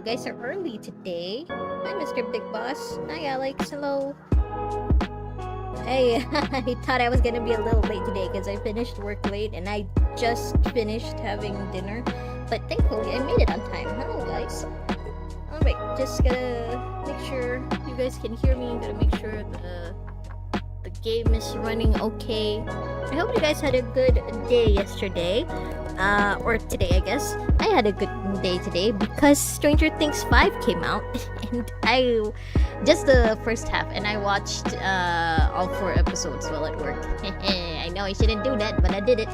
guys are early today. Hi, Mr. Big Boss. Hi, Alex. Hello. Hey, I thought I was gonna be a little late today because I finished work late and I just finished having dinner. But thankfully, I made it on time. Hello, guys. Alright, just gotta make sure you guys can hear me. Gotta make sure the game is running okay. I hope you guys had a good day yesterday. Or today, I guess. I had a good day today because Stranger Things 5 came out, and just the first half, and I watched all 4 episodes while at work. I know I shouldn't do that, but I did it,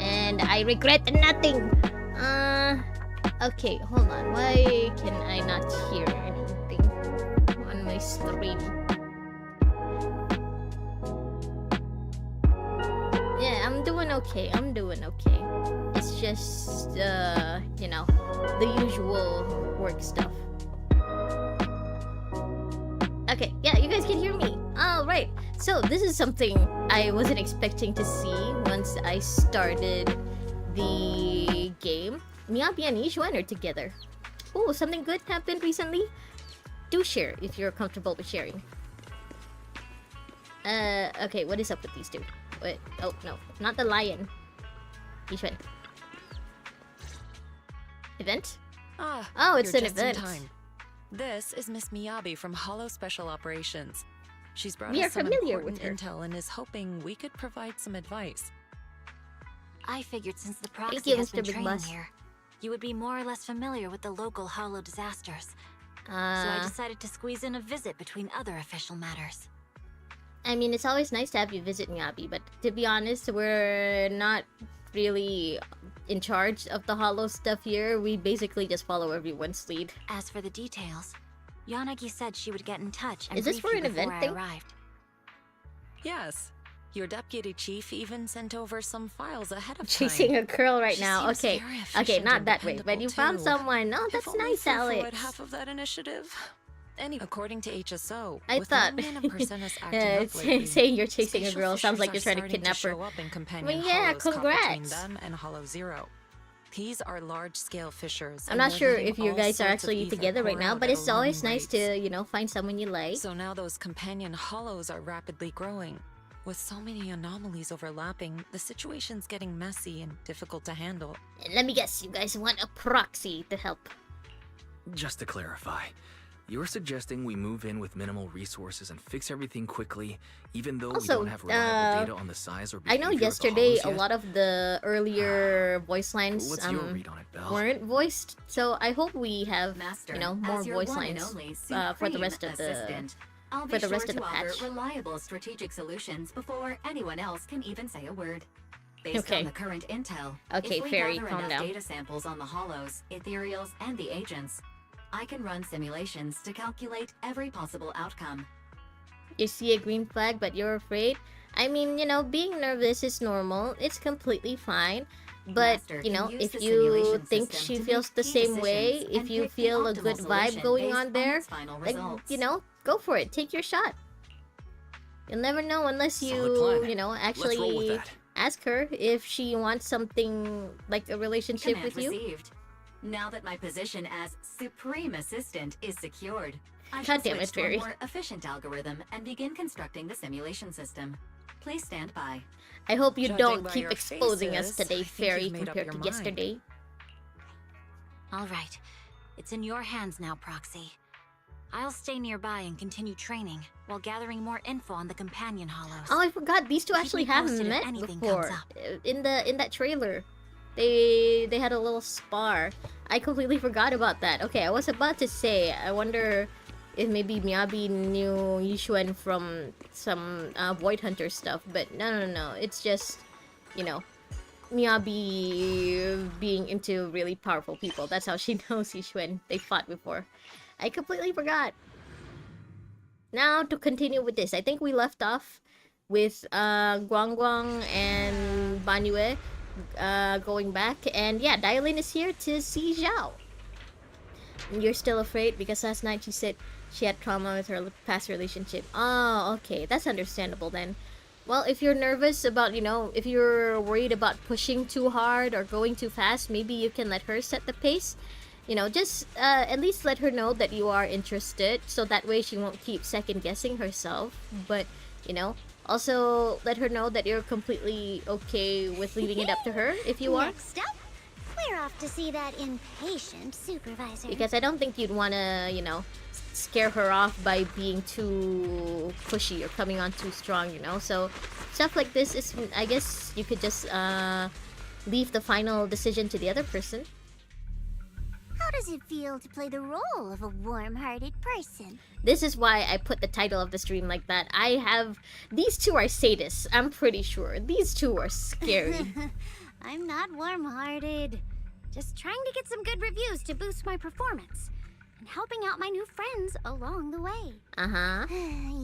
and I regret nothing. Okay, hold on. Why can I not hear anything on my stream? Yeah, I'm doing okay. It's just, you know, the usual work stuff. Okay, yeah, you guys can hear me. Alright, so this is something I wasn't expecting to see once I started the game. Miyabi and Yishuan are together. Oh, something good happened recently? Do share if you're comfortable with sharing. Okay, what is up with these two? Wait, oh no, not the lion. Yishuan. Event? Oh, it's an event. This is Miss Miyabi from Hollow Special Operations. She's brought We are us some familiar important with her. intel and is hoping we could provide some advice. I figured since the proxy Thank you, has Mr. been Big training Boss. here, you would be more or less familiar with the local Hollow disasters. So I decided to squeeze in a visit between other official matters. I mean, it's always nice to have you visit Miyabi, but to be honest, we're not really in charge of the Hollow stuff here. We basically just follow everyone's lead. As for the details, Yanagi said she would get in touch and Is this brief for you an before event I thing? arrived. Yes, your deputy chief even sent over some files ahead of Chasing time. a girl right She now. seems Okay, very okay, efficient not and that way. But you dependable, found too. someone. Oh, If that's only nice, through forward Alex. half of that initiative. According to HSO, I with thought. 1 million personas acting Yeah, up lately, saying you're chasing a spatial girl sounds like you're fissures trying to are kidnap her. starting to show up in companion Well, yeah, hollows caught between congrats. them and Hollow Zero. These are large-scale fissures. I'm and not they're sure letting if you all guys are sorts of actually ether together right pour now, out but at it's always alarming nice rates. to, you know, find someone you like. So now those companion hollows are rapidly growing. With so many anomalies overlapping, the situation's getting messy and difficult to handle. And let me guess, you guys want a proxy to help. Just to clarify, you're suggesting we move in with minimal resources and fix everything quickly, even though we Also, don't have reliable data on the size or I behavior know of the yesterday hollows a yet? lot of the earlier voice lines What's your read on it, Belle? weren't voiced, so I hope we have, Master, you know, more as your voice one and lines only for the rest of assistant, I'll for be the sure rest of to the offer patch. reliable strategic solutions before anyone else can even say a word. Based Okay. on the current intel, Okay, if we Fairy, gather calm enough down. data samples on the hollows, ethereals, and the agents, I can run simulations to calculate every possible outcome. You see a green flag, but you're afraid. I mean, you know, being nervous is normal. It's completely fine. But, Master you know, can use if the you simulation think system she to feels make the key same way, decisions if and you pick the feel a optimal good vibe solution going based on there, its final like, results. you know, go for it. Take your shot. You'll never know unless Solid you, plan. you know, Let's roll with actually that. ask her if she wants something like a relationship Command with you. received. Now that my position as Supreme Assistant is secured, I God shall damn switch it, to a Fairy. more efficient algorithm and begin constructing the simulation system. Please stand by. I hope you Judging don't by keep your exposing us faces, today, I think Fairy, you've made up compared your to mind. yesterday. All right, it's in your hands now, Proxy. I'll stay nearby and continue training while gathering more info on the companion hollows. Oh, I forgot. These two Keep actually me have posted if met anything before. comes up. In that trailer, they had a little spar. I completely forgot about that. Okay, I was about to say, I wonder if maybe Miyabi knew Yishuan from some Void Hunter stuff, but no. It's just, you know, Miyabi being into really powerful people. That's how she knows Yishuan. They fought before. I completely forgot. Now to continue with this, I think we left off with Guang Guang and Banyue going back, and yeah, Dialin is here to see Zhao. You're still afraid because last night she said she had trauma with her past relationship. Oh, okay, that's understandable then. Well, if you're nervous about, you know, if you're worried about pushing too hard or going too fast, maybe you can let her set the pace. just at least let her know that you are interested, so that way she won't keep second guessing herself. But also let her know that you're completely okay with leaving it up to her if you are. Next up, we're off to see that impatient supervisor. Because I don't think you'd want to, scare her off by being too pushy or coming on too strong, So stuff like this is, I guess you could just leave the final decision to the other person. How does it feel to play the role of a warm-hearted person? This is why I put the title of the stream like that. These two are sadists, I'm pretty sure. These two are scary. I'm not warm-hearted. Just trying to get some good reviews to boost my performance. And helping out my new friends along the way. Uh-huh.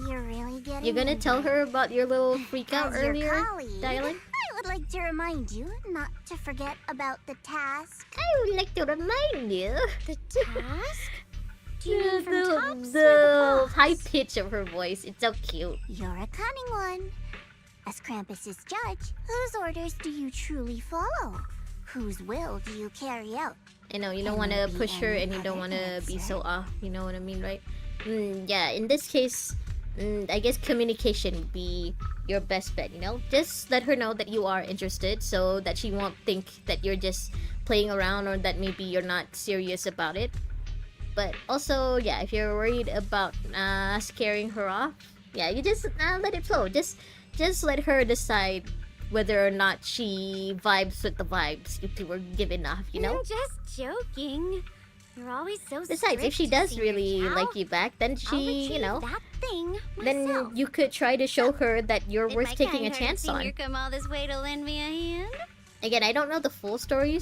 You're really getting You're gonna tell her about your little freak out As your earlier, colleague, darling? I would like to remind you not to forget about the task. I would like to remind you. The task? Do you mean from tops or The the high claws? pitch of her voice. It's so cute. You're a cunning one. As Krampus's judge, whose orders do you truly follow? Whose will do you carry out? I know, you don't Can want there to be push her any and you don't other want to be so answer? off. You know what I mean, right? Yeah, in this case, I guess communication would be your best bet, Just let her know that you are interested so that she won't think that you're just playing around or that maybe you're not serious about it. But also, yeah, if you're worried about scaring her off, yeah, you just let it flow. Just let her decide whether or not she vibes with the vibes you two were giving off, I'm just joking. You're always so Besides, if she strict, does Senior really Chow. like you back, then I'll she, retrieve that thing then myself. you could try to show her that you're Did worth my taking a kind-hearted chance senior on. come all this way to lend me a hand? Again, I don't know the full story,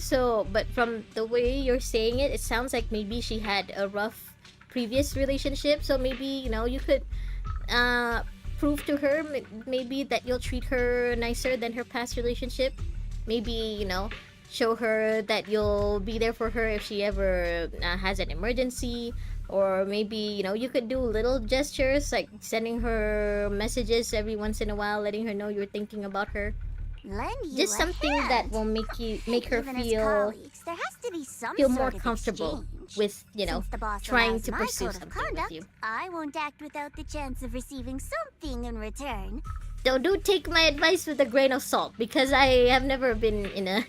but from the way you're saying it, it sounds like maybe she had a rough previous relationship. So maybe, you could prove to her maybe that you'll treat her nicer than her past relationship. Maybe, show her that you'll be there for her if she ever has an emergency. Or maybe, you could do little gestures like sending her messages every once in a while, letting her know you're thinking about her. Lend you Just a something hand. that will make her Even as feel colleagues, there has to be some more sort of comfortable exchange. with, Since the boss trying allows to my pursue code of something with conduct, you. I won't act without the chance of receiving something in return. So do take my advice with a grain of salt, because I have never been in a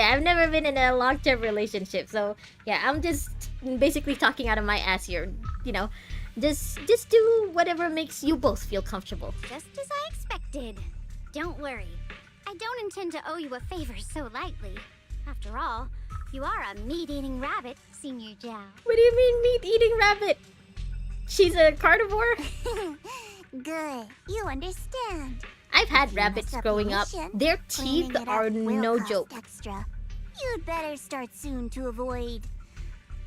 I've never been in a long-term relationship. So yeah, I'm just basically talking out of my ass here. Just do whatever makes you both feel comfortable. Just as I expected. Don't worry. I don't intend to owe you a favor so lightly. After all, you are a meat-eating rabbit, Senior Chow. What do you mean meat-eating rabbit? She's a carnivore? Good. You understand. I've had If you rabbits mess up growing your up. mission, Their cleaning teeth it up are will no cost joke. Extra. You'd better start soon to avoid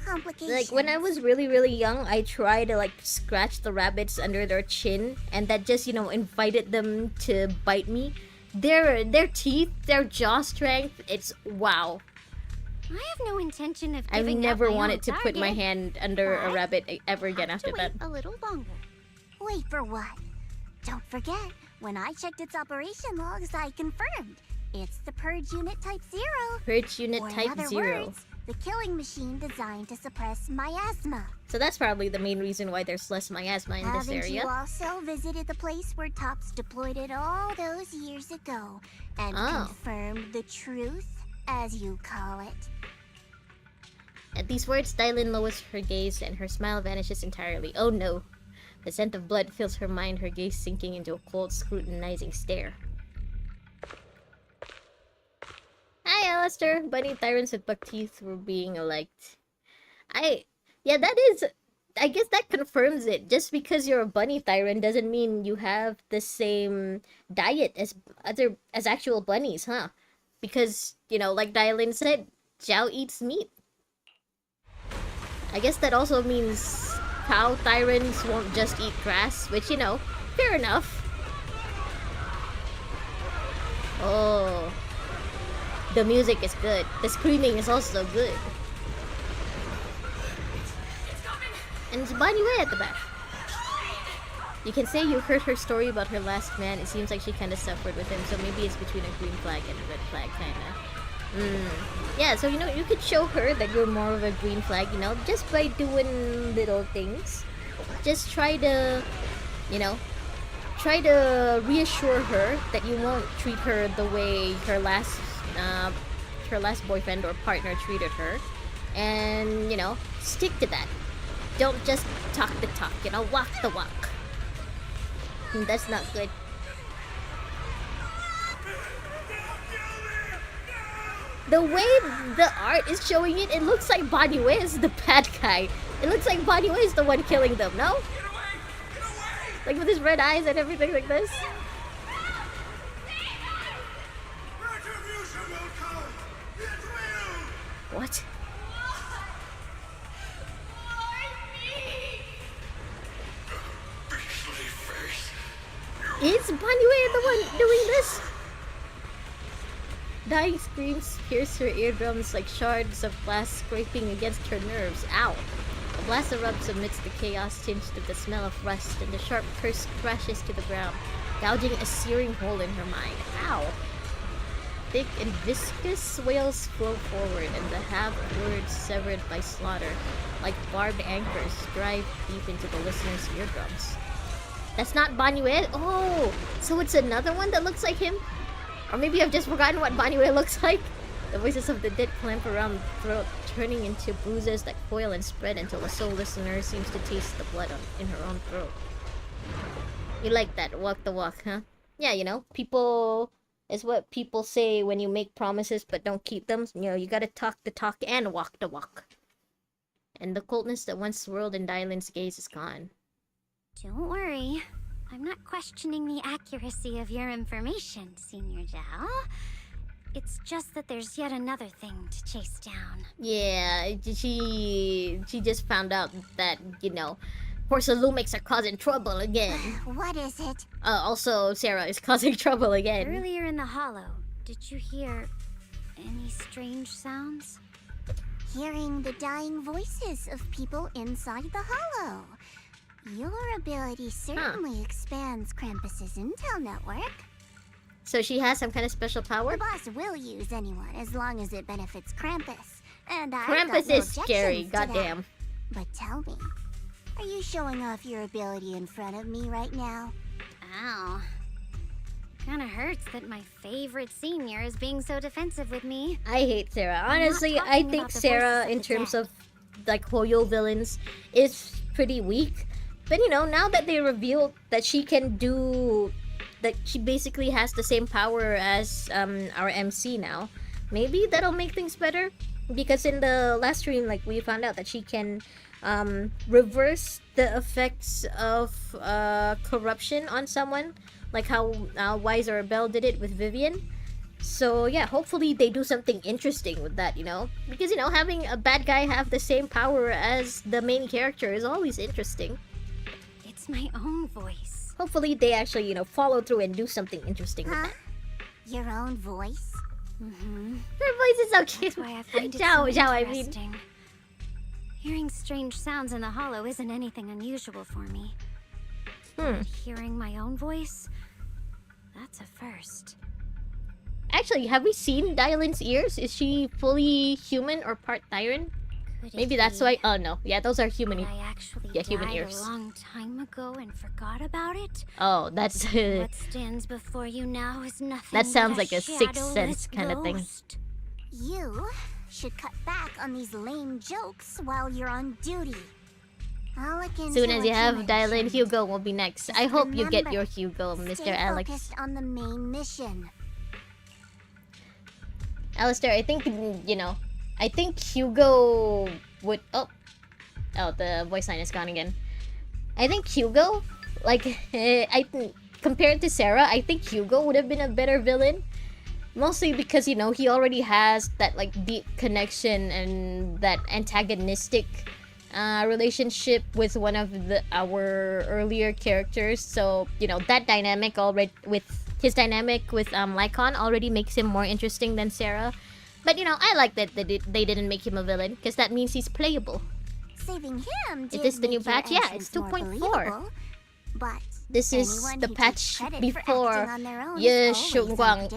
complications. Like when I was really young, I tried to scratch the rabbits under their chin, and that just invited them to bite me. Their teeth, their jaw strength, it's wow. I have no intention of I've giving never up my wanted own to put my target. hand under a But rabbit ever again Have after to that. wait a little longer. Wait for what? Don't forget, when I checked its operation logs, I confirmed. It's the Purge Unit Type 0. Purge Unit Or in Type other 0. words, the killing machine designed to suppress miasma. So that's probably the main reason why there's less miasma in this Haven't area. you also visited the place where Tops deployed it all those years ago and Oh. confirmed the truth, as you call it? At these words, Dylan lowers her gaze and her smile vanishes entirely. Oh no. The scent of blood fills her mind, her gaze sinking into a cold, scrutinizing stare. Hi, Alistair. Bunny tyrants with buck teeth were being liked. Yeah, that is... I guess that confirms it. Just because you're a bunny tyrant doesn't mean you have the same diet as actual bunnies, huh? Because, like Dylan said, Zhao eats meat. I guess that also means cow tyrants won't just eat grass, which, fair enough. Oh. The music is good. The screaming is also good. And it's Bonnie Way at the back. You can say you heard her story about her last man. It seems like she kind of suffered with him, so maybe it's between a green flag and a red flag, kind of. Yeah, so you could show her that you're more of a green flag, just by doing little things. Just you know, try to reassure her that you won't treat her the way her last boyfriend or partner treated her, and stick to that. Don't just talk the talk, walk the walk. That's not good. The way the art is showing it looks like Bonnie Wei is the bad guy. It looks like Bonnie Wei is the one killing them, no? Like with his red eyes and everything like this. What? Is Bonnie Wei the one doing this? Dying screams pierce her eardrums like shards of glass scraping against her nerves. Ow! A blast erupts amidst the chaos tinged with the smell of rust, and the sharp curse crashes to the ground, gouging a searing hole in her mind. Ow! Thick and viscous wails flow forward, and the half-words severed by slaughter, like barbed anchors, drive deep into the listener's eardrums. That's not Bonnie Wei? Oh! So it's another one that looks like him? Or maybe I've just forgotten what Bonnie Wei looks like. The voices of the dead clamp around the throat, turning into bruises that coil and spread until the sole listener seems to taste the blood in her own throat. You like that, walk the walk, huh? Yeah, people... It's what people say when you make promises but don't keep them. You gotta talk the talk and walk the walk. And the coldness that once swirled in Dylan's gaze is gone. Don't worry. I'm not questioning the accuracy of your information, Senior Zhao. It's just that there's yet another thing to chase down. Yeah, she just found out that, Horsa Lumix are causing trouble again. What is it? Also, Sarah is causing trouble again. Earlier in the hollow, did you hear any strange sounds? Hearing the dying voices of people inside the hollow. Your ability certainly expands Krampus's intel network. So she has some kind of special power? The boss will use anyone as long as it benefits Krampus. And Krampus is scary, goddamn. But tell me, are you showing off your ability in front of me right now? Ow. Kinda hurts that my favorite senior is being so defensive with me. I hate Sarah. Honestly, I think Sarah, in terms of, Hoyo villains, is pretty weak. But, now that they revealed that she can do... that she basically has the same power as our MC now, maybe that'll make things better? Because in the last stream, we found out that she can reverse the effects of corruption on someone, like how Wise or Belle did it with Vivian. So yeah, hopefully they do something interesting with that, because having a bad guy have the same power as the main character is always interesting. It's my own voice. Hopefully they actually follow through and do something interesting with that. Your own voice? Mm-hmm. Her voice is so cute. That's why I find it Zhao, so I mean. interesting. Hearing strange sounds in the hollow isn't anything unusual for me. But hearing my own voice? That's a first. Actually, have we seen Dylan's ears? Is she fully human or part Tyran? Maybe that's why. Oh no, yeah, those are human. I actually human died ears. a long time ago and forgot about it. Oh, that's. What stands before you now is nothing. That sounds but like a Sixth Sense kind of thing. You should cut back on these lame jokes while you're on duty. I'll look into Soon as you what have mentioned. Dylan, Hugo will be next. I hope you get your Hugo, Mr. Stay Alex. focused on the main mission. Alistair, I think I think Hugo would. Oh, the voice line is gone again. I think Hugo, compared to Sarah, I think Hugo would have been a better villain. Mostly because he already has that deep connection and that antagonistic relationship with one of our earlier characters. So that dynamic already with his dynamic with Lycon already makes him more interesting than Sarah. But I like that they didn't make him a villain, because that means he's playable. Saving him Is this the new patch? Yeah, it's 2.4. But This is the patch before Ye Shunguang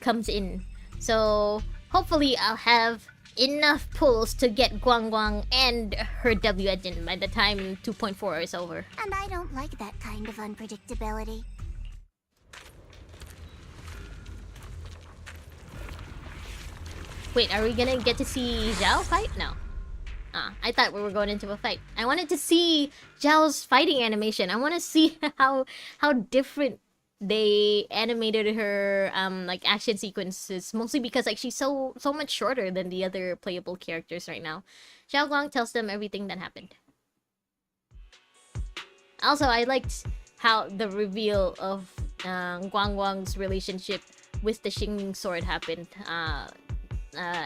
comes in. So hopefully I'll have enough pulls to get Guang Guang and her W engine by the time 2.4 is over. And I don't like that kind of unpredictability. Wait, are we gonna get to see Zhao fight? No. I thought we were going into a fight. I wanted to see Zhao's fighting animation. I want to see how different they animated her like action sequences, mostly because like she's so much shorter than the other playable characters right now. Zhao Guang tells them everything that happened. Also, I liked how the reveal of Guang Guang's relationship with the Xingming sword happened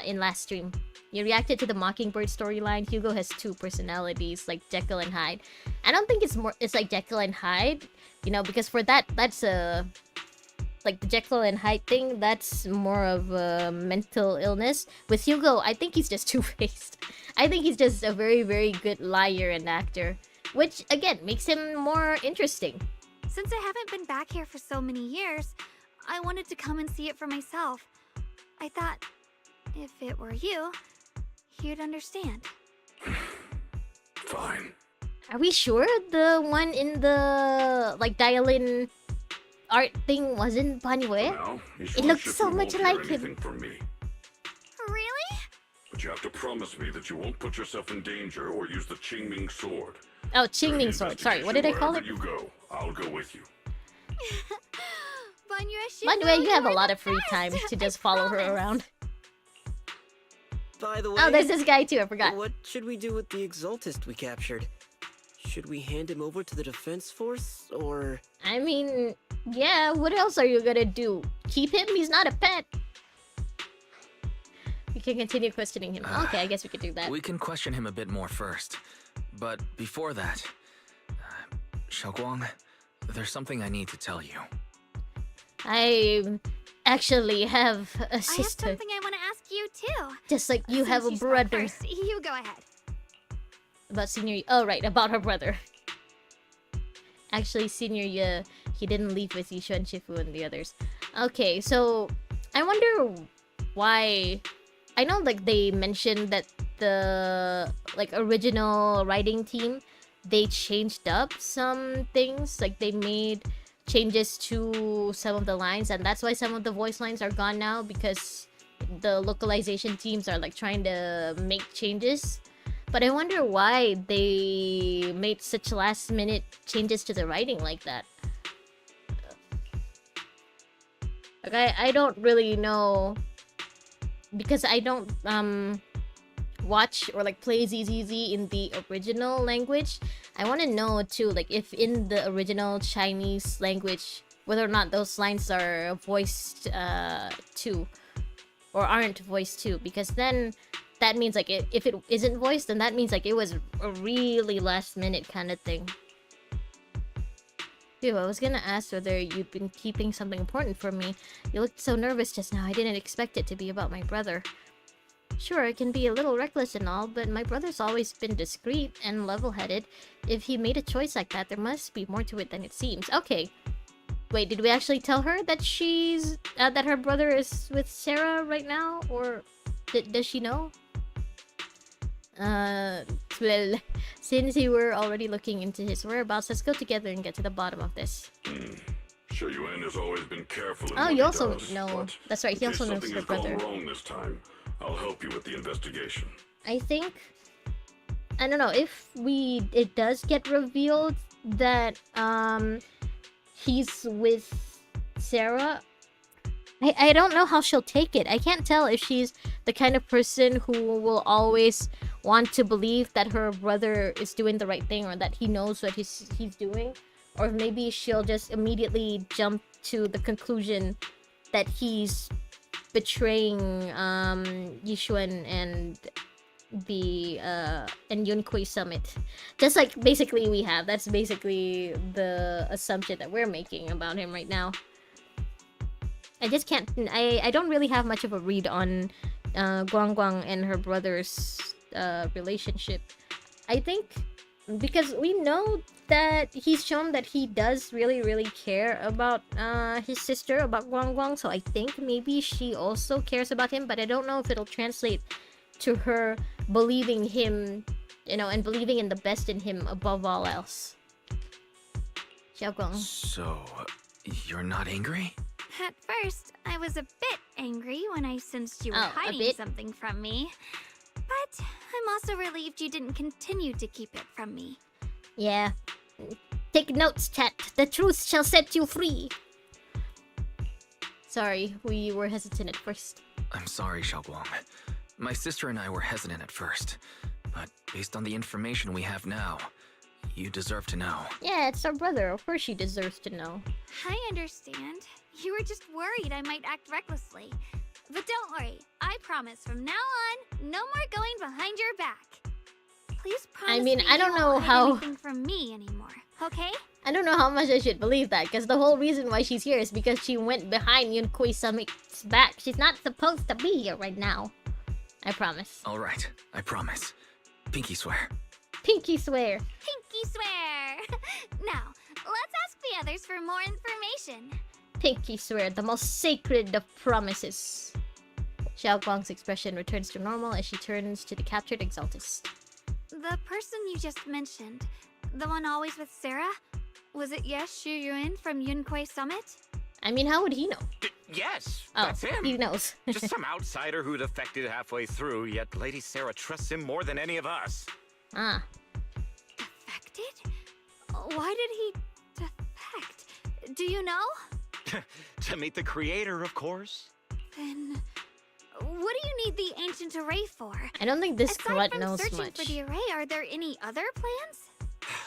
in last stream. You reacted to the Mockingbird storyline. Hugo has two personalities, like Jekyll and Hyde. I don't think it's like Jekyll and Hyde, you know, because for that's a like the Jekyll and Hyde thing, that's more of a mental illness. With Hugo, I think he's just two-faced. I think he's just a very, very good liar and actor, which again makes him more interesting. Since I haven't been back here for so many years, I wanted to come and see it for myself. I thought, if it were you, you'd understand. Fine. Are we sure the one in the like dial-in art thing wasn't Panyue? Now, It looks so much like him. From me. Really? But you have to promise me that you won't put yourself in danger or use the Qingming sword. Oh, During Qingming the sword. Sorry, what did I call it? investigation, wherever you go, I'll go with you. Panyue, you have a lot of free time to just follow her around. By the way, Oh, there's this guy too, I forgot. what should we do with the Exaltist we captured? Should we hand him over to the defense force, or... I mean, yeah, what else are you gonna do? Keep him? He's not a pet. We can continue questioning him. Okay, I guess we could do that. We can question him a bit more first. But before that, Xiaoguang, there's something I need to tell you. I actually have a I have sister. something I want to ask you too. Just like you have a Since spoke brother. first, you go ahead. About Senior... Oh, right, about her brother. Actually, Senior Ye, he didn't leave with Yishu and Shifu and the others. Okay, so... I wonder why... I know, like, they mentioned that the, like, original writing team, they changed up some things. Like, they made changes to some of the lines, and that's why some of the voice lines are gone now, because the localization teams are, like, trying to make changes. But I wonder why they made such last-minute changes to the writing like that. Like, I don't really know, because I don't watch or like play ZZZ in the original language. I want to know too, like if in the original Chinese language, whether or not those lines are voiced too, or aren't voiced too, because then that means like if it isn't voiced, then that means like it was a really last minute kind of thing. Dude, I was gonna ask whether you'd been keeping something important from me. You looked so nervous just now. I didn't expect it to be about my brother. Sure, it can be a little reckless and all, but my brother's always been discreet and level-headed. If he made a choice like that, there must be more to it than it seems. Okay. Wait, did we actually tell her that she's... that her brother is with Sarah right now? Or does she know? Well, since you were already looking into his whereabouts, let's go together and get to the bottom of this. Shou Yuan has always been careful in Oh, what you he also does, know. but That's right, he in also case knows something her has gone brother. wrong this time, I'll help you with the investigation. I think... I don't know, if it does get revealed that, he's with Sarah, I don't know how she'll take it. I can't tell if she's the kind of person who will always want to believe that her brother is doing the right thing or that he knows what he's doing. Or maybe she'll just immediately jump to the conclusion that he's betraying Yishuan and the and Yunkui summit. Just like basically we have. That's basically the assumption that we're making about him right now. I just can't... I don't really have much of a read on Guang Guang and her brother's relationship. I think because we know that he's shown that he does really care about his sister, about Guang Guang. So I think maybe she also cares about him, but I don't know if it'll translate to her believing him, you know, and believing in the best in him above all else. Xiao Guang. So, you're not angry? At first, I was a bit angry when I sensed you were Oh, a hiding bit? something from me. But I'm also relieved you didn't continue to keep it from me. Yeah. Take notes, chat. The truth shall set you free. Sorry, we were hesitant at first. I'm sorry, Xiaoguang. My sister and I were hesitant at first, but based on the information we have now, you deserve to know. Yeah, it's our brother. Of course she deserves to know. I understand. You were just worried I might act recklessly. But don't worry. I promise from now on, no more going behind your back. Please promise mean, me I don't you know won't hide how- anything from me anymore, okay? I don't know how much I should believe that, because the whole reason why she's here is because she went behind Yun Kui Summit's back. She's not supposed to be here right now. I promise. All right, I promise. Pinky swear. Pinky swear. Pinky swear! Now, let's ask the others for more information. Pinky swear, the most sacred of promises. Xiao Guang's expression returns to normal as she turns to the captured Exaltist. The person you just mentioned, the one always with Sarah? Was it Yes Shu Yuan from Yunquei Summit? I mean, how would he know? Yes, Oh, that's him. he knows. Just some outsider who defected halfway through, yet Lady Sarah trusts him more than any of us. Ah. Defected? Why did he defect? Do you know? To meet the creator, of course. Then, what do you need the ancient array for? I don't think this Aside slut from knows searching much. for the array, are there any other plans?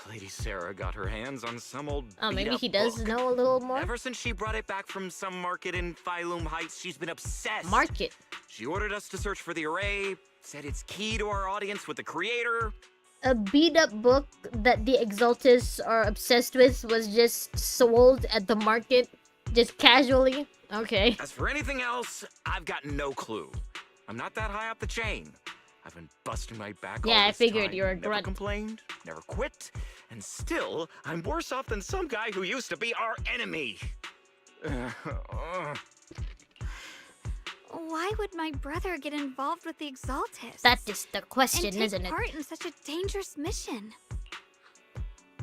Lady Sarah got her hands on some old Oh, maybe beat-up he does book. know a little more? Ever since she brought it back from some market in Phylum Heights, she's been obsessed. Market. She ordered us to search for the array, said it's key to our audience with the creator. A beat-up book that the Exaltists are obsessed with was just sold at the market, just casually. Okay. As for anything else, I've got no clue. I'm not that high up the chain. I've been busting my back all Yeah, I this figured time. you were a Never grunt. complained, never quit, and still, I'm worse off than some guy who used to be our enemy. Why would my brother get involved with the Exaltists? That is the and question, take isn't it? part in such a dangerous mission?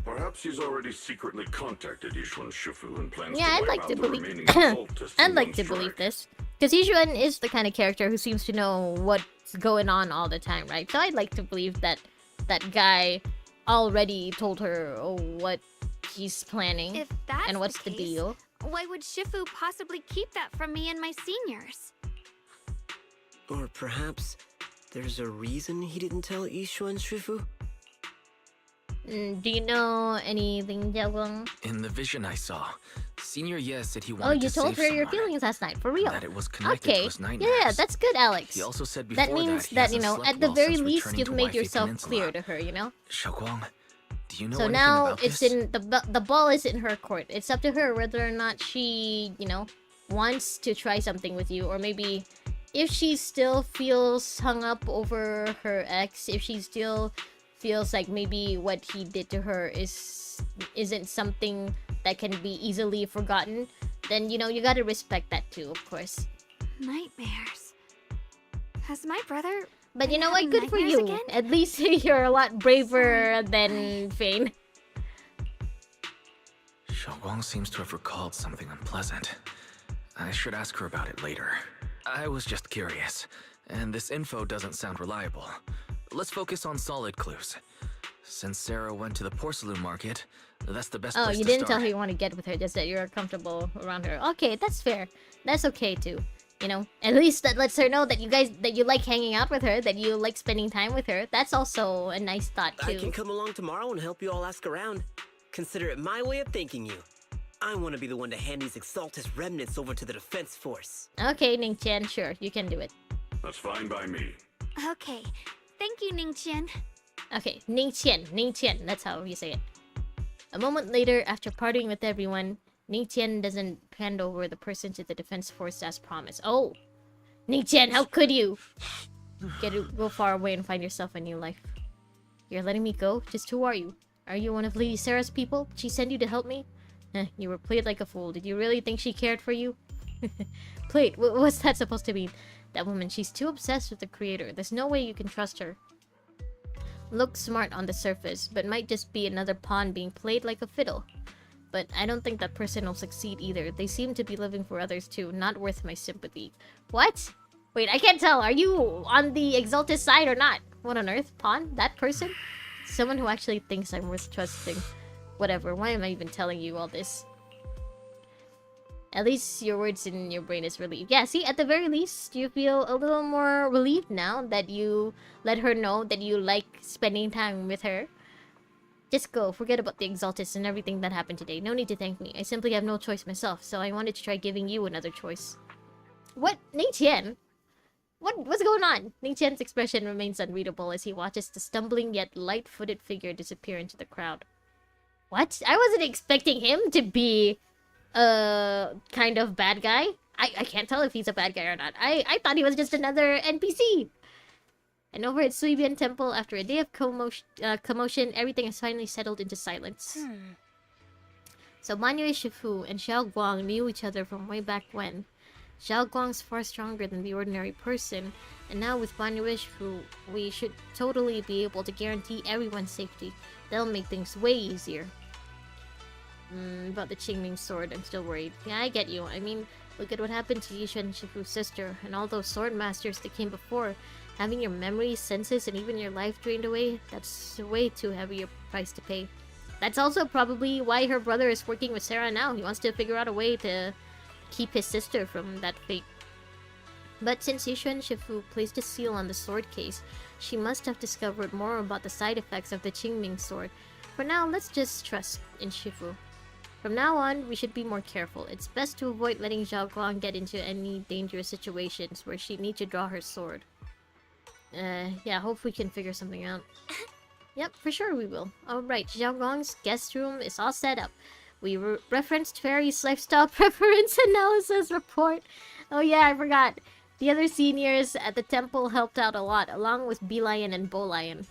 Perhaps he's already secretly contacted Yishuan Shifu and plans Yeah, to I'd wipe like out to the believe. remaining Exaltists I'd in like one to believe strike. this, because Yishuan is the kind of character who seems to know what's going on all the time, right? So I'd like to believe that that guy already told her what he's planning If that's and what's the case, deal. why would Shifu possibly keep that from me and my seniors? Or perhaps there's a reason he didn't tell Yishuan Shifu? Do you know anything, Jiaguang? In the vision I saw, Senior Ye said he Oh, wanted you to told save her your someone, feelings last night, for and real. that it was connected Okay, to his yeah, nightmares. that's good, Alex. He also said before That means he that, you hasn't know, slept at the well very since least, returning you've to made Wifey yourself Peninsula. clear to her, you know? Xiaoguang, do you know So anything now about it's this? in the ball is in her court. It's up to her whether or not she, you know, wants to try something with you, or maybe if she still feels hung up over her ex, if she still feels like maybe what he did to her isn't something that can be easily forgotten, then, you know, you gotta respect that too, of course. Nightmares. Has my brother... But you been know what? having Good for nightmares you. again? At least you're a lot braver Sorry, than Fane. Xiaoguang seems to have recalled something unpleasant. I should ask her about it later. I was just curious, and this info doesn't sound reliable. Let's focus on solid clues. Since Sarah went to the porcelain market, that's the best Oh, place you to didn't tell start. her you want to get with her, just that you're comfortable around her. Okay, that's fair. That's okay too. You know, at least that lets her know that you like hanging out with her, that you like spending time with her. That's also a nice thought I can too. come along tomorrow and help you all ask around. Consider it my way of thanking you. I want to be the one to hand these Exaltus remnants over to the defense force. Okay, Ning-chan, sure, you can do it. That's fine by me. Okay. Thank you, Ningqian. Okay, Ning-Qian, that's how you say it. A moment later, after partying with everyone, Ning-Qian doesn't hand over the person to the defense force as promised. Oh! Ning-Qian, how could you? Go far away and find yourself a new life. You're letting me go? Just who are you? Are you one of Lady Sarah's people? She sent you to help me? You were played like a fool. Did you really think she cared for you? Played? What's that supposed to mean? That woman, she's too obsessed with the creator. There's no way you can trust her. Looks smart on the surface, but might just be another pawn being played like a fiddle. But I don't think that person will succeed either. They seem to be living for others too. Not worth my sympathy. What? Wait, I can't tell. Are you on the Exalted side or not? What on earth? Pawn? That person? Someone who actually thinks I'm worth trusting. Whatever. Why am I even telling you all this? At least your words in your brain is relieved. Yeah, see, at the very least, you feel a little more relieved now that you let her know that you like spending time with her. Just go. Forget about the Exaltus and everything that happened today. No need to thank me. I simply have no choice myself, so I wanted to try giving you another choice. What? Ning Qian? What's going on? Ning Qian's expression remains unreadable as he watches the stumbling yet light-footed figure disappear into the crowd. What? I wasn't expecting him to be kind of bad guy. I can't tell if he's a bad guy or not. I thought he was just another NPC. And over at Suibian Temple, after a day of commotion, everything has finally settled into silence. So Banyue Shifu and Xiao Guang knew each other from way back when. Xiao Guang's far stronger than the ordinary person, and now with Banyue Shifu, we should totally be able to guarantee everyone's safety. That'll make things way easier. About the Qingming sword, I'm still worried. Yeah, I get you. I mean, look at what happened to Yisha and Shifu's sister, and all those sword masters that came before. Having your memories, senses, and even your life drained away, that's way too heavy a price to pay. That's also probably why her brother is working with Sarah now. He wants to figure out a way to keep his sister from that fate. But since Yisha and Shifu placed a seal on the sword case, she must have discovered more about the side effects of the Qingming sword. For now, let's just trust in Shifu. From now on, we should be more careful. It's best to avoid letting Xiao Guang get into any dangerous situations where she'd need to draw her sword. Yeah, hope we can figure something out. Yep, for sure we will. Alright, Xiao Guang's guest room is all set up. We referenced Fairy's lifestyle preference analysis report. Oh yeah, I forgot. The other seniors at the temple helped out a lot, along with Bee Lion and Bo Lion.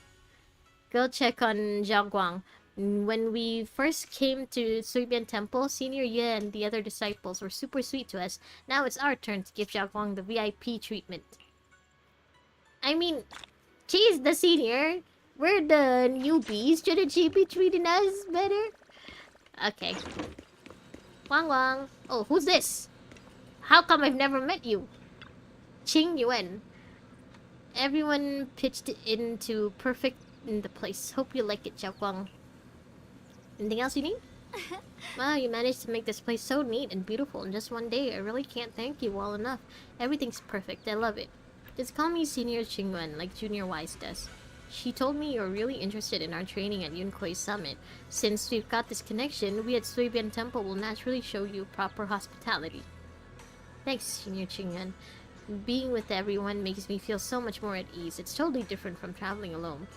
Go check on Xiao Guang. When we first came to Suibian Temple, Senior Ye and the other disciples were super sweet to us. Now it's our turn to give Xiao Guang the VIP treatment. I mean, she's the senior. We're the newbies. Shouldn't she be treating us better? Okay. Wang Wang. Oh, who's this? How come I've never met you? Qing Yuan. Everyone pitched into perfect in the place. Hope you like it, Xiao Guang. Anything else you need? Wow, you managed to make this place so neat and beautiful in just one day. I really can't thank you all enough. Everything's perfect. I love it. Just call me Senior Qingwen, like Junior Wise does. She told me you're really interested in our training at Yunkuei Summit. Since we've got this connection, we at Suibian Temple will naturally show you proper hospitality. Thanks, Senior Qingwen. Being with everyone makes me feel so much more at ease. It's totally different from traveling alone.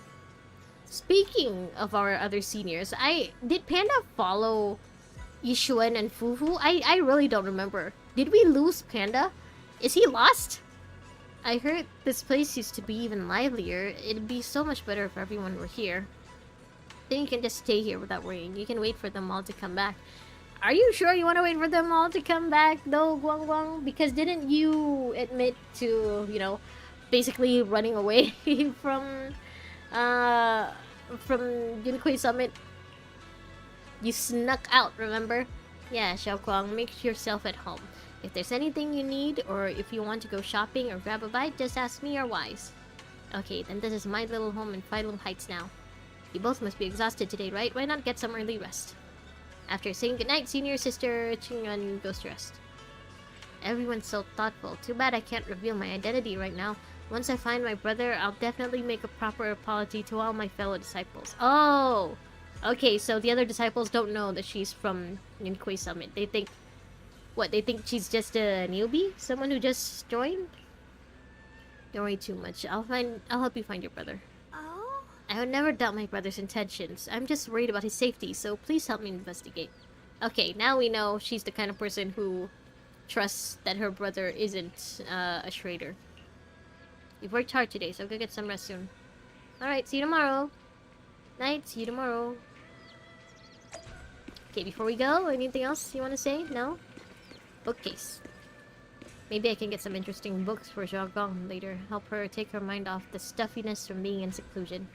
Speaking of our other seniors, did Panda follow Yishuan and Fufu? I really don't remember. Did we lose Panda? Is he lost? I heard this place used to be even livelier. It'd be so much better if everyone were here. Then you can just stay here without worrying. You can wait for them all to come back. Are you sure you want to wait for them all to come back, though, Guang Guang? Because didn't you admit to, you know, basically running away from Yunkuei Summit? You snuck out, remember? Yeah, Xiao Guang, make yourself at home. If there's anything you need, or if you want to go shopping or grab a bite, just ask me or Wise. Okay, then this is my little home in Phylum Heights now. You both must be exhausted today, right? Why not get some early rest? After saying goodnight, Senior Sister Qingyuan goes to rest. Everyone's so thoughtful. Too bad I can't reveal my identity right now. Once I find my brother, I'll definitely make a proper apology to all my fellow disciples. Oh! Okay, so the other disciples don't know that she's from Yunkuei Summit. They think... What, they think she's just a newbie? Someone who just joined? Don't worry too much. I'll help you find your brother. Oh? I would never doubt my brother's intentions. I'm just worried about his safety, so please help me investigate. Okay, now we know she's the kind of person who trusts that her brother isn't a traitor. You've worked hard today, so go get some rest soon. Alright, see you tomorrow. Night. See you tomorrow. Okay, before we go, anything else you want to say? No? Bookcase. Maybe I can get some interesting books for Xiaogong later. Help her take her mind off the stuffiness from being in seclusion.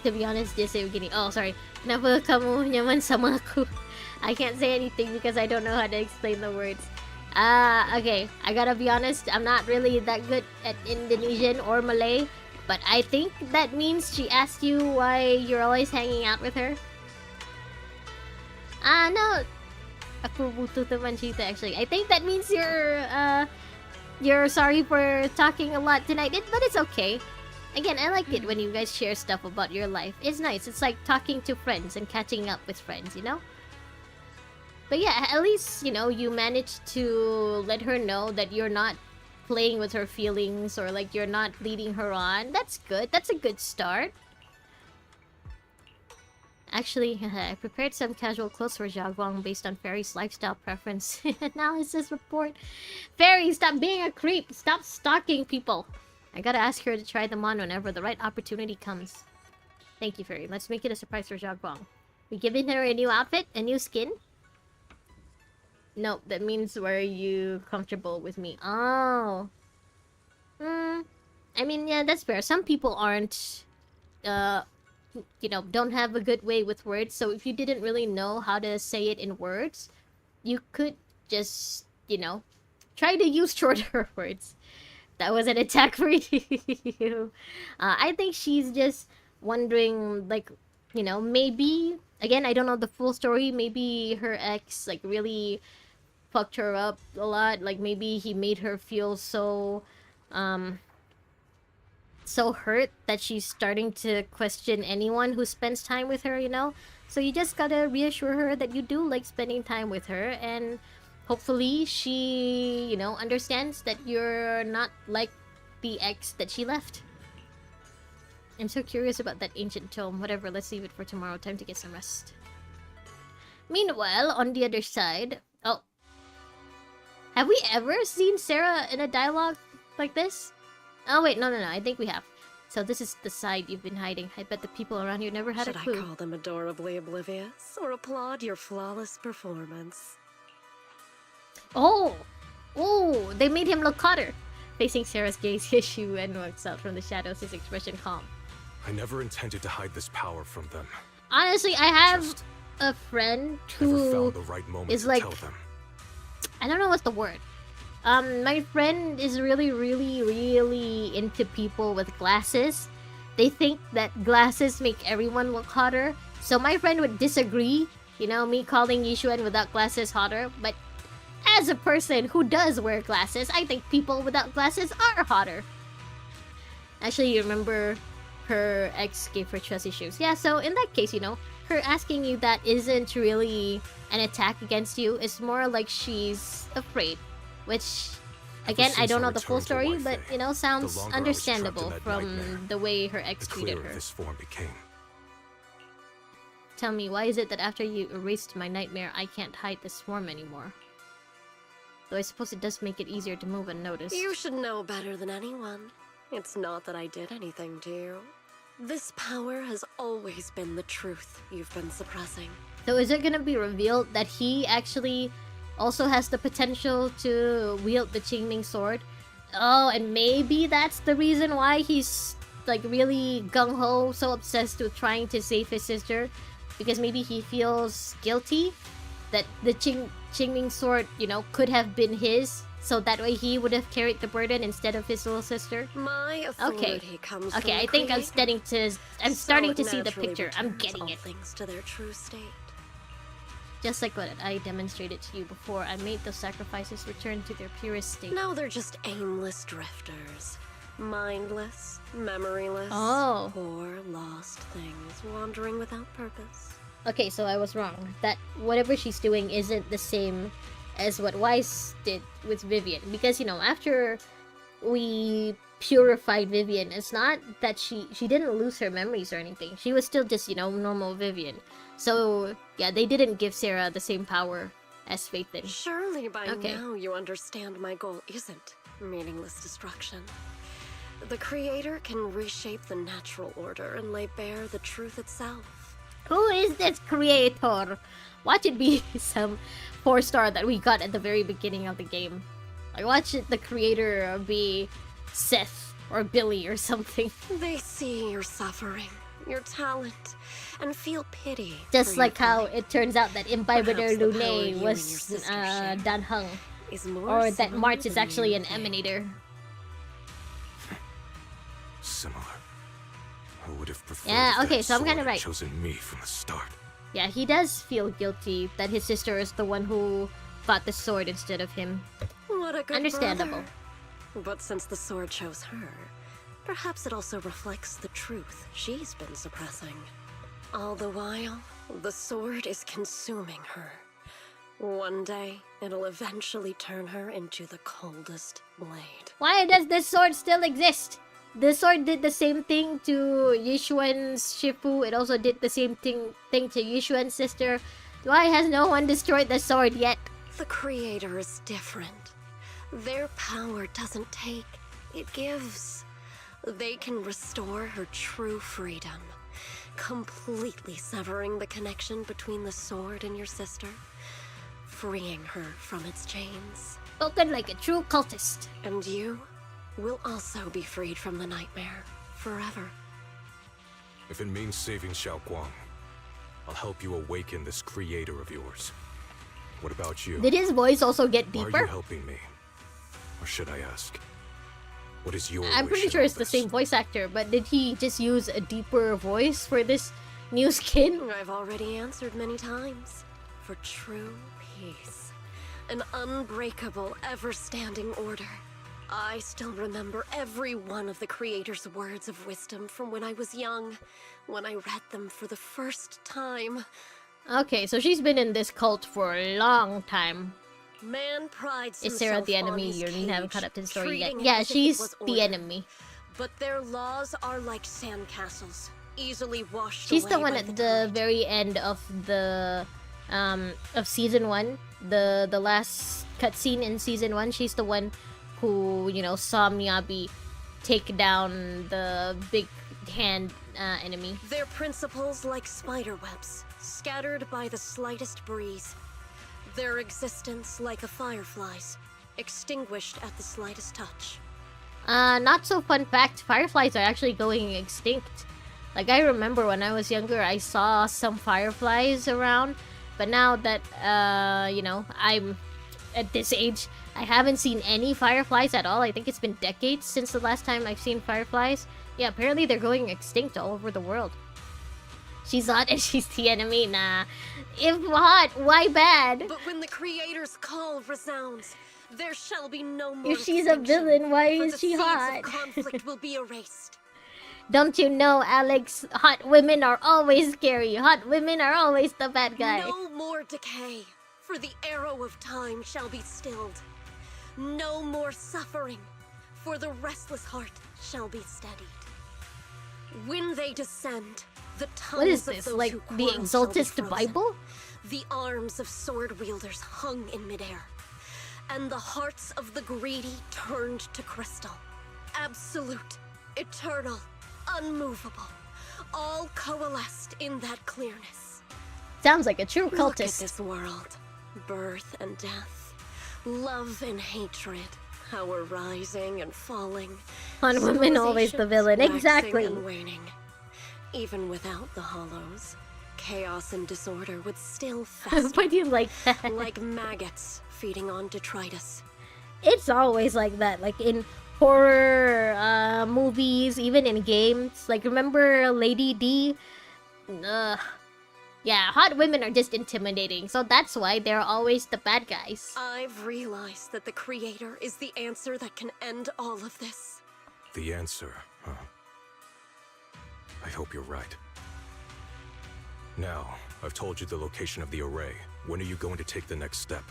To be honest, just say beginning. Oh, sorry. Kenapa kamu nyaman sama aku? I can't say anything because I don't know how to explain the words. Okay. I gotta be honest, I'm not really that good at Indonesian or Malay. But I think that means she asked you why you're always hanging out with her. No. Aku butuh teman cerita actually. I think that means you're sorry for talking a lot tonight, but it's okay. Again, I like it when you guys share stuff about your life. It's nice. It's like talking to friends and catching up with friends, you know? But yeah, at least, you know, you managed to let her know that you're not playing with her feelings or like you're not leading her on. That's good. That's a good start. Actually, I prepared some casual clothes for Xiaoguang based on Fairy's lifestyle preference. Analysis report. Fairy, stop being a creep. Stop stalking people. I gotta ask her to try them on whenever the right opportunity comes. Thank you, Fairy. Let's make it a surprise for Xiaoguang. We giving her a new outfit? A new skin? No, that means were you comfortable with me? Oh. I mean, yeah, that's fair. Some people aren't, you know, don't have a good way with words. So if you didn't really know how to say it in words, you could just, you know, try to use shorter words. That was an attack for you. I think she's just wondering, like, you know, maybe, again, I don't know the full story. Maybe her ex, like, really fucked her up a lot. Like, maybe he made her feel so, so hurt that she's starting to question anyone who spends time with her, you know? So you just gotta reassure her that you do like spending time with her, and hopefully she, you know, understands that you're not like the ex that she left. I'm so curious about that ancient tome. Whatever, let's leave it for tomorrow. Time to get some rest. Meanwhile, on the other side... Oh. Have we ever seen Sarah in a dialogue like this? Oh wait, no. I think we have. So this is the side you've been hiding. I bet the people around here never had a clue. Should I call them adorably oblivious or applaud your flawless performance? Oh! Oh! They made him look hotter! Facing Sarah's gaze, Yeshu and walks out from the shadows, his expression calm. I never intended to hide this power from them. Honestly, I have a friend who is like... I don't know what's the word. My friend is really into people with glasses. They think that glasses make everyone look hotter. So my friend would disagree, you know, me calling Yishuan without glasses hotter. But as a person who does wear glasses, I think people without glasses are hotter. Actually, you remember her ex gave her trust issues. Yeah, so in that case, you know, her asking you that isn't really an attack against you. It's more like she's afraid. Which, again, I don't know the full story, but, you know, sounds understandable from the way her ex treated her. This form became. Tell me, why is it that after you erased my nightmare, I can't hide the swarm anymore? Though I suppose it does make it easier to move unnoticed. You should know better than anyone. It's not that I did anything to you. This power has always been the truth you've been suppressing. So is it gonna be revealed that he actually also has the potential to wield the Qingming sword? Oh, and maybe that's the reason why he's like really gung-ho, so obsessed with trying to save his sister. Because maybe he feels guilty that the Qingming sword, you know, could have been his. So that way he would have carried the burden instead of his little sister. My authority comes from I think I'm starting to see the picture. I'm getting it. Things to their true state. Just like what I demonstrated to you before, I made those sacrifices return to their purest state. Now they're just aimless drifters. Mindless, memoryless, poor, lost things wandering without purpose. Okay, so I was wrong. That whatever she's doing isn't the same as what Weiss did with Vivian. Because, you know, after we purified Vivian, it's not that she didn't lose her memories or anything. She was still just, you know, normal Vivian. So, yeah, they didn't give Sarah the same power as Faith did. Surely by now you understand my goal isn't meaningless destruction. The Creator can reshape the natural order and lay bare the truth itself. Who is this creator? Watch it be some 4-star that we got at the very beginning of the game. Like, watch it, the creator be Seth or Billy or something. They see your suffering, your talent, and feel pity. Just for like your how plight. it turns out that Imbibitor Perhaps the power you Lune and was your sister share Dan Heng. is more Or that similar March is than actually you an think. emanator. Similar. Who would have preferred Yeah, if okay, that so I'm sword kinda had right. chosen me from the start? Yeah, he does feel guilty that his sister is the one who fought the sword instead of him. What a good Understandable. brother. But since the sword chose her, perhaps it also reflects the truth she's been suppressing. All the while, the sword is consuming her. One day, it'll eventually turn her into the coldest blade. Why does this sword still exist? The sword did the same thing to Yishuan's Shifu. It also did the same thing to Yishuan's sister. Why has no one destroyed the sword yet? The Creator is different. Their power doesn't take, it gives. They can restore her true freedom, completely severing the connection between the sword and your sister, freeing her from its chains. Spoken like a true cultist. And you will also be freed from the nightmare forever. If it means saving Xiao Guang, I'll help you awaken this creator of yours. What about you? Did his voice also get Are you deeper? helping me? Or should I ask? What is your I'm wish pretty in sure all it's the this? same voice actor, but did he just use a deeper voice for this new skin? I've already answered many times. For true peace, an unbreakable, ever-standing order. I still remember every one of the Creator's words of wisdom from when I was young, when I read them for the first time. Okay, so she's been in this cult for a long time. Man prides Is Sarah himself the on enemy? his You haven't cage, caught up to the story yet. treating it Yeah, as if it she's was the order. enemy. But their laws are like sandcastles, easily washed She's away the one by at the very end of the of season 1. The last cutscene in season 1. She's the one who, you know, saw Miyabi take down the big hand enemy. Their principles like spider webs, scattered by the slightest breeze. Their existence like a firefly's, extinguished at the slightest touch. Not so fun fact, fireflies are actually going extinct. Like, I remember when I was younger, I saw some fireflies around, but now that, you know, I'm at this age, I haven't seen any fireflies at all. I think it's been decades since the last time I've seen fireflies. Yeah, apparently they're going extinct all over the world. She's hot and she's the enemy? Nah. If hot, why bad? But when the Creator's call resounds, there shall be no more If she's a extinction, villain, why for is the she seeds hot? of conflict will be erased. Don't you know, Alex? Hot women are always scary. Hot women are always the bad guy. No more decay, for the arrow of time shall be stilled. No more suffering, for the restless heart shall be steadied. When they descend, the tongues What is of this? those Like who the quarrel shall be Exaltist frozen. Bible? The arms of sword wielders hung in midair, and the hearts of the greedy turned to crystal. Absolute, eternal, unmovable, all coalesced in that clearness. Sounds like a true Look at cultist. this world. Birth and death, love and hatred, power rising and falling. On women, always the villain. Civilizations waxing Exactly. and waning. Even without the hollows, chaos and disorder would still fester. Why do you like that? Like maggots feeding on detritus. It's always like that. Like in horror movies, even in games. Like, remember Lady D? Yeah, hot women are just intimidating, so that's why they're always the bad guys. I've realized that the Creator is the answer that can end all of this. The answer, huh? I hope you're right. Now, I've told you the location of the array. When are you going to take the next step?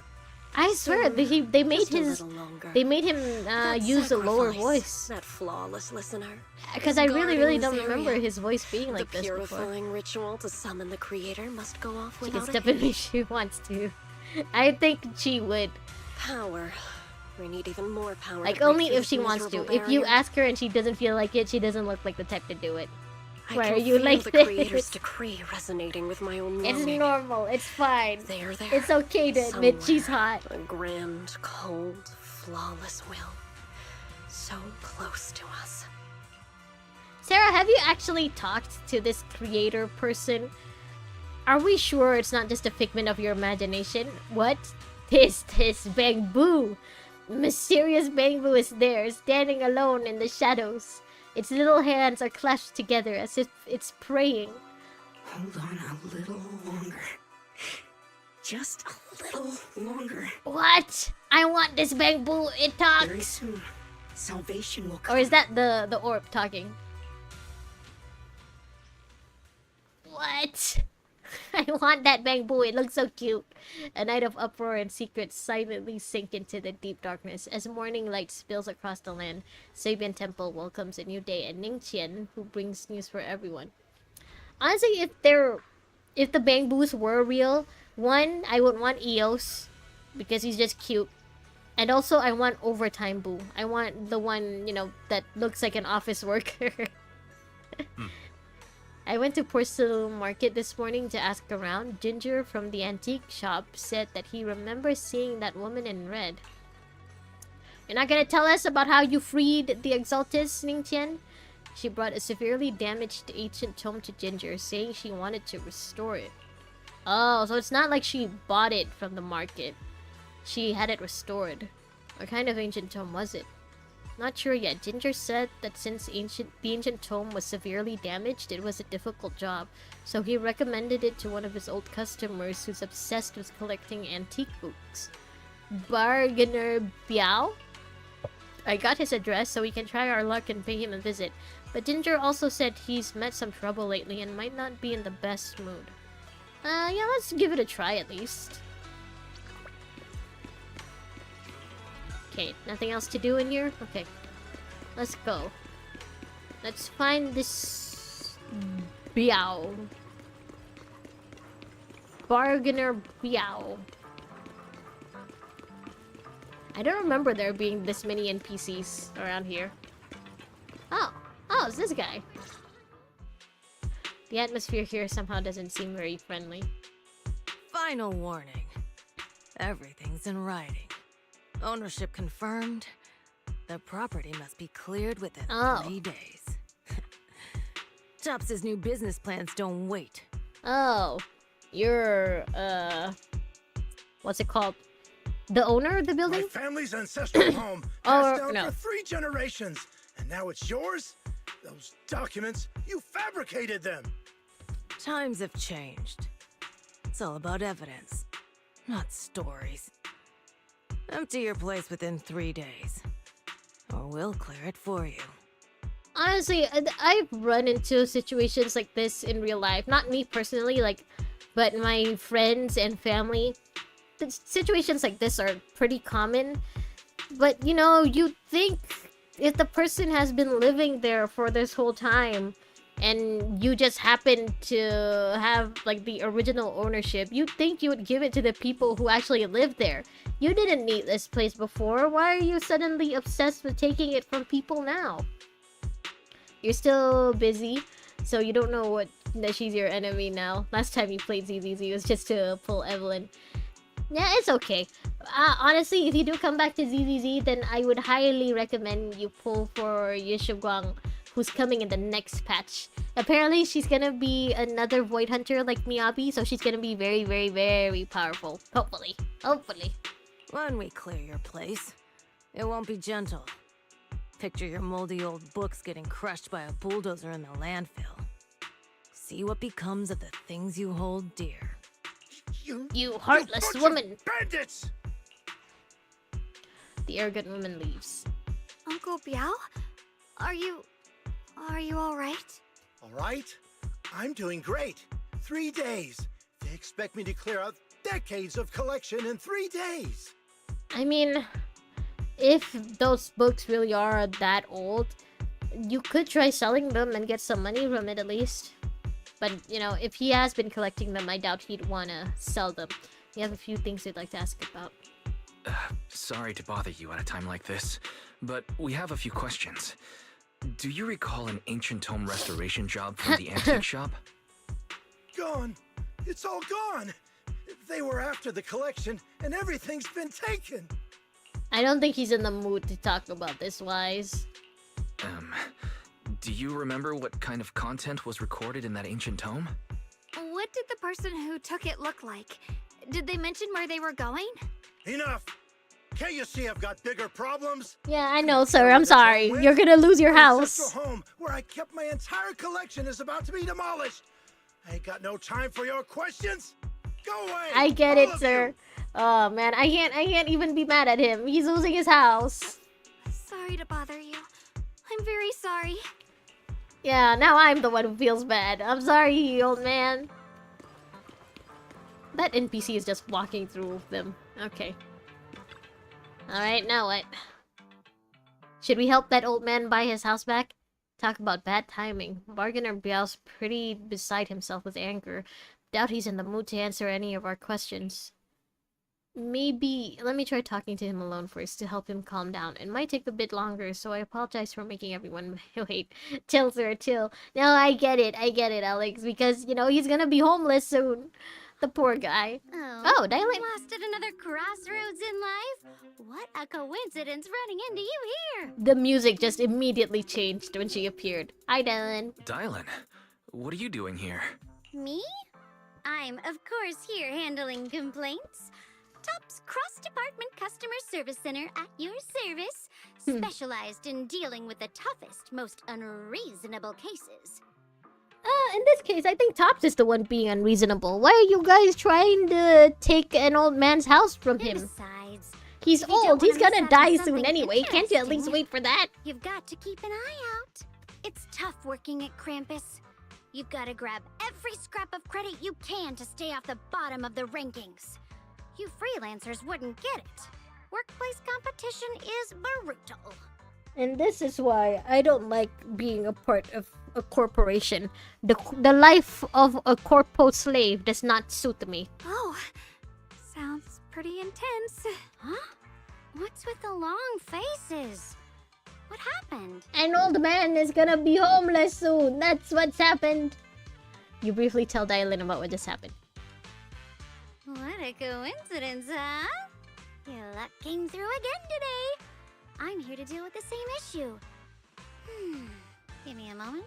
I swear, they made Just a his... little longer. They made him That use a lower sacrifice, voice. That flawless listener. Because is I really guarding don't this remember area. his voice being like The this before. purifying ritual to summon the Creator must go off She can without a step in hitch. if she wants to. I think she would. Power. We need even more power. Like, to break only through if she this wants to. miserable If you barrier. ask her and she doesn't feel like it, she doesn't look like the type to do it. I Why can are you feel like the this? creator's decree resonating with my own It's longing. normal. It's fine. There, It's okay to admit she's hot. A grand, cold, flawless will. So close to us. Sarah, have you actually talked to this creator person? Are we sure it's not just a figment of your imagination? What? This Bangbu! Mysterious Bangbu is there, standing alone in the shadows. Its little hands are clasped together as if it's praying. Hold on a little longer. Just a little longer. What? I want this Bangbu. It talks. Very soon, salvation will come. Or is that the orb talking? What? I want that Bangbu. It looks so cute. A night of uproar and secrets silently sink into the deep darkness as morning light spills across the land. Sabian Temple welcomes a new day, and Ningqian, who brings news for everyone. Honestly, if the Bangbus were real, one, I would want Eos because he's just cute. And also, I want Overtime Boo. I want the one, that looks like an office worker. I went to Porcelain Market this morning to ask around. Ginger from the antique shop said that he remembers seeing that woman in red. You're not gonna tell us about how you freed the Exaltus, Ningqian? She brought a severely damaged ancient tome to Ginger, saying she wanted to restore it. Oh, so it's not like she bought it from the market. She had it restored. What kind of ancient tome was it? Not sure yet. Ginger said that since the ancient tome was severely damaged, it was a difficult job, so he recommended it to one of his old customers who's obsessed with collecting antique books. Bargainer Biao? I got his address so we can try our luck and pay him a visit, but Ginger also said he's met some trouble lately and might not be in the best mood. Yeah, let's give it a try at least. Okay, nothing else to do in here? Okay. Let's go. Let's find this Biao. Bargainer Biao. I don't remember there being this many NPCs around here. Oh, it's this guy. The atmosphere here somehow doesn't seem very friendly. Final warning. Everything's in writing. Ownership confirmed. The property must be cleared within 3 days. Tops' new business plans don't wait. Oh, you're, what's it called? The owner of the building? My family's ancestral home passed down no. for 3 generations, and now it's yours? Those documents, you fabricated them! Times have changed. It's all about evidence, not stories. Empty your place within 3 days, or we'll clear it for you. Honestly, I've run into situations like this in real life. Not me personally, but my friends and family. The situations like this are pretty common. But, you'd think if the person has been living there for this whole time, and you just happen to have, the original ownership, you'd think you would give it to the people who actually live there. You didn't need this place before. Why are you suddenly obsessed with taking it from people now? You're still busy, so you don't know that she's your enemy now. Last time you played ZZZ was just to pull Evelyn. Yeah, it's okay. Honestly, if you do come back to ZZZ, then I would highly recommend you pull for Yushuguang, who's coming in the next patch. Apparently, she's gonna be another Void Hunter like Miyabi, so she's gonna be very, very, very powerful. Hopefully. When we clear your place, it won't be gentle. Picture your moldy old books getting crushed by a bulldozer in the landfill. See what becomes of the things you hold dear. You heartless woman! Bandits! The arrogant woman leaves. Uncle Biao? Are you alright? Alright? I'm doing great. 3 days. They expect me to clear out decades of collection in 3 days. I mean, if those books really are that old, you could try selling them and get some money from it at least. But, if he has been collecting them, I doubt he'd want to sell them. We have a few things we'd like to ask about. Sorry to bother you at a time like this, but we have a few questions. Do you recall an ancient tome restoration job from the antique shop? Gone. It's all gone. They were after the collection, and everything's been taken. I don't think he's in the mood to talk about this, Wise. Do you remember what kind of content was recorded in that ancient tome? What did the person who took it look like? Did they mention where they were going? Enough. Can't you see I've got bigger problems? Yeah, I know, sir. I'm sorry. You're gonna lose your My house. central home, where I kept my entire collection, is about to be demolished. I ain't got no time for your questions. Go away. I get all it, of sir. you. Oh man, I can't even be mad at him. He's losing his house. Sorry to bother you. I'm very sorry. Yeah, now I'm the one who feels bad. I'm sorry, old man. That NPC is just walking through them. Okay. Alright, now what? Should we help that old man buy his house back? Talk about bad timing. Bargainer Biao's pretty beside himself with anger. Doubt he's in the mood to answer any of our questions. Maybe... let me try talking to him alone first to help him calm down. It might take a bit longer, so I apologize for making everyone wait. Chill, sir, chill. No, I get it, Alex. Because, you know, he's gonna be homeless soon. The poor guy. Oh, Dylan. Lost at another crossroads in life? What a coincidence running into you here! The music just immediately changed when she appeared. Hi, Dylan. Dylan, what are you doing here? Me? I'm, of course, here handling complaints. Top's cross-department customer service center at your service, specialized in dealing with the toughest, most unreasonable cases. In this case, I think Tops is the one being unreasonable. Why are you guys trying to take an old man's house from him? Besides, he's if you don't old. He's wanna miss gonna out die on soon something anyway. Can't you at least interesting, wait for that? You've got to keep an eye out. It's tough working at Krampus. You've got to grab every scrap of credit you can to stay off the bottom of the rankings. You freelancers wouldn't get it. Workplace competition is brutal. And this is why I don't like being a part of a corporation. The life of a corpo slave does not suit me. Oh, sounds pretty intense. Huh? What's with the long faces? What happened? An old man is gonna be homeless soon. That's what's happened. You briefly tell Dylan about what just happened. What a coincidence, huh? Your luck came through again today. I'm here to deal with the same issue. Give me a moment.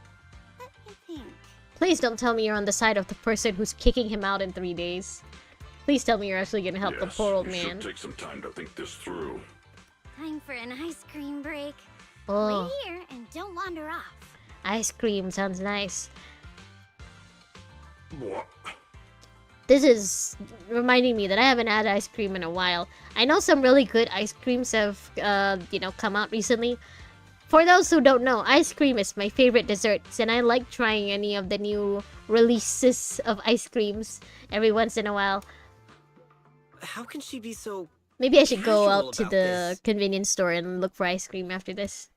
Let me think. Please don't tell me you're on the side of the person who's kicking him out in 3 days. Please tell me you're actually gonna help the poor old you man. should take some time to think this through. Time for an ice cream break. Oh, Wait here and don't wander off. ice cream sounds nice. What? This is reminding me that I haven't had ice cream in a while. I know some really good ice creams have, come out recently. For those who don't know, ice cream is my favorite desserts, and I like trying any of the new releases of ice creams every once in a while. How can she be so... Maybe I should go casual out to about the this? convenience store and look for ice cream after this.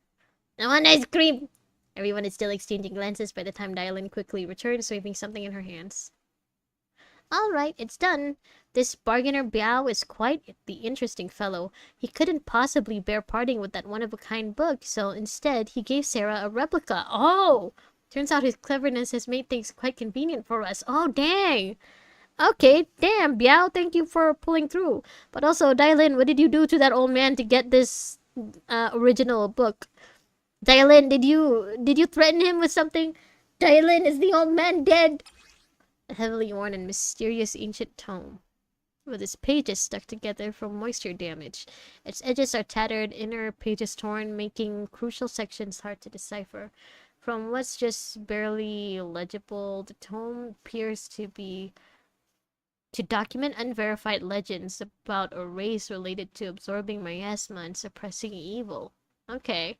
I want ice cream! Everyone is still exchanging glances by the time Dylan quickly returns, waving something in her hands. Alright, it's done. This bargainer Biao is quite the interesting fellow. He couldn't possibly bear parting with that one-of-a-kind book, so instead, he gave Sarah a replica. Oh! Turns out his cleverness has made things quite convenient for us. Oh, dang! Okay, damn, Biao, thank you for pulling through. But also, Dylan, what did you do to that old man to get this original book? Dylan, did you threaten him with something? Dylan, is the old man dead? A heavily worn and mysterious ancient tome, with its pages stuck together from moisture damage. Its edges are tattered, inner pages torn, making crucial sections hard to decipher. From what's just barely legible, the tome appears to document unverified legends about a race related to absorbing miasma and suppressing evil. Okay.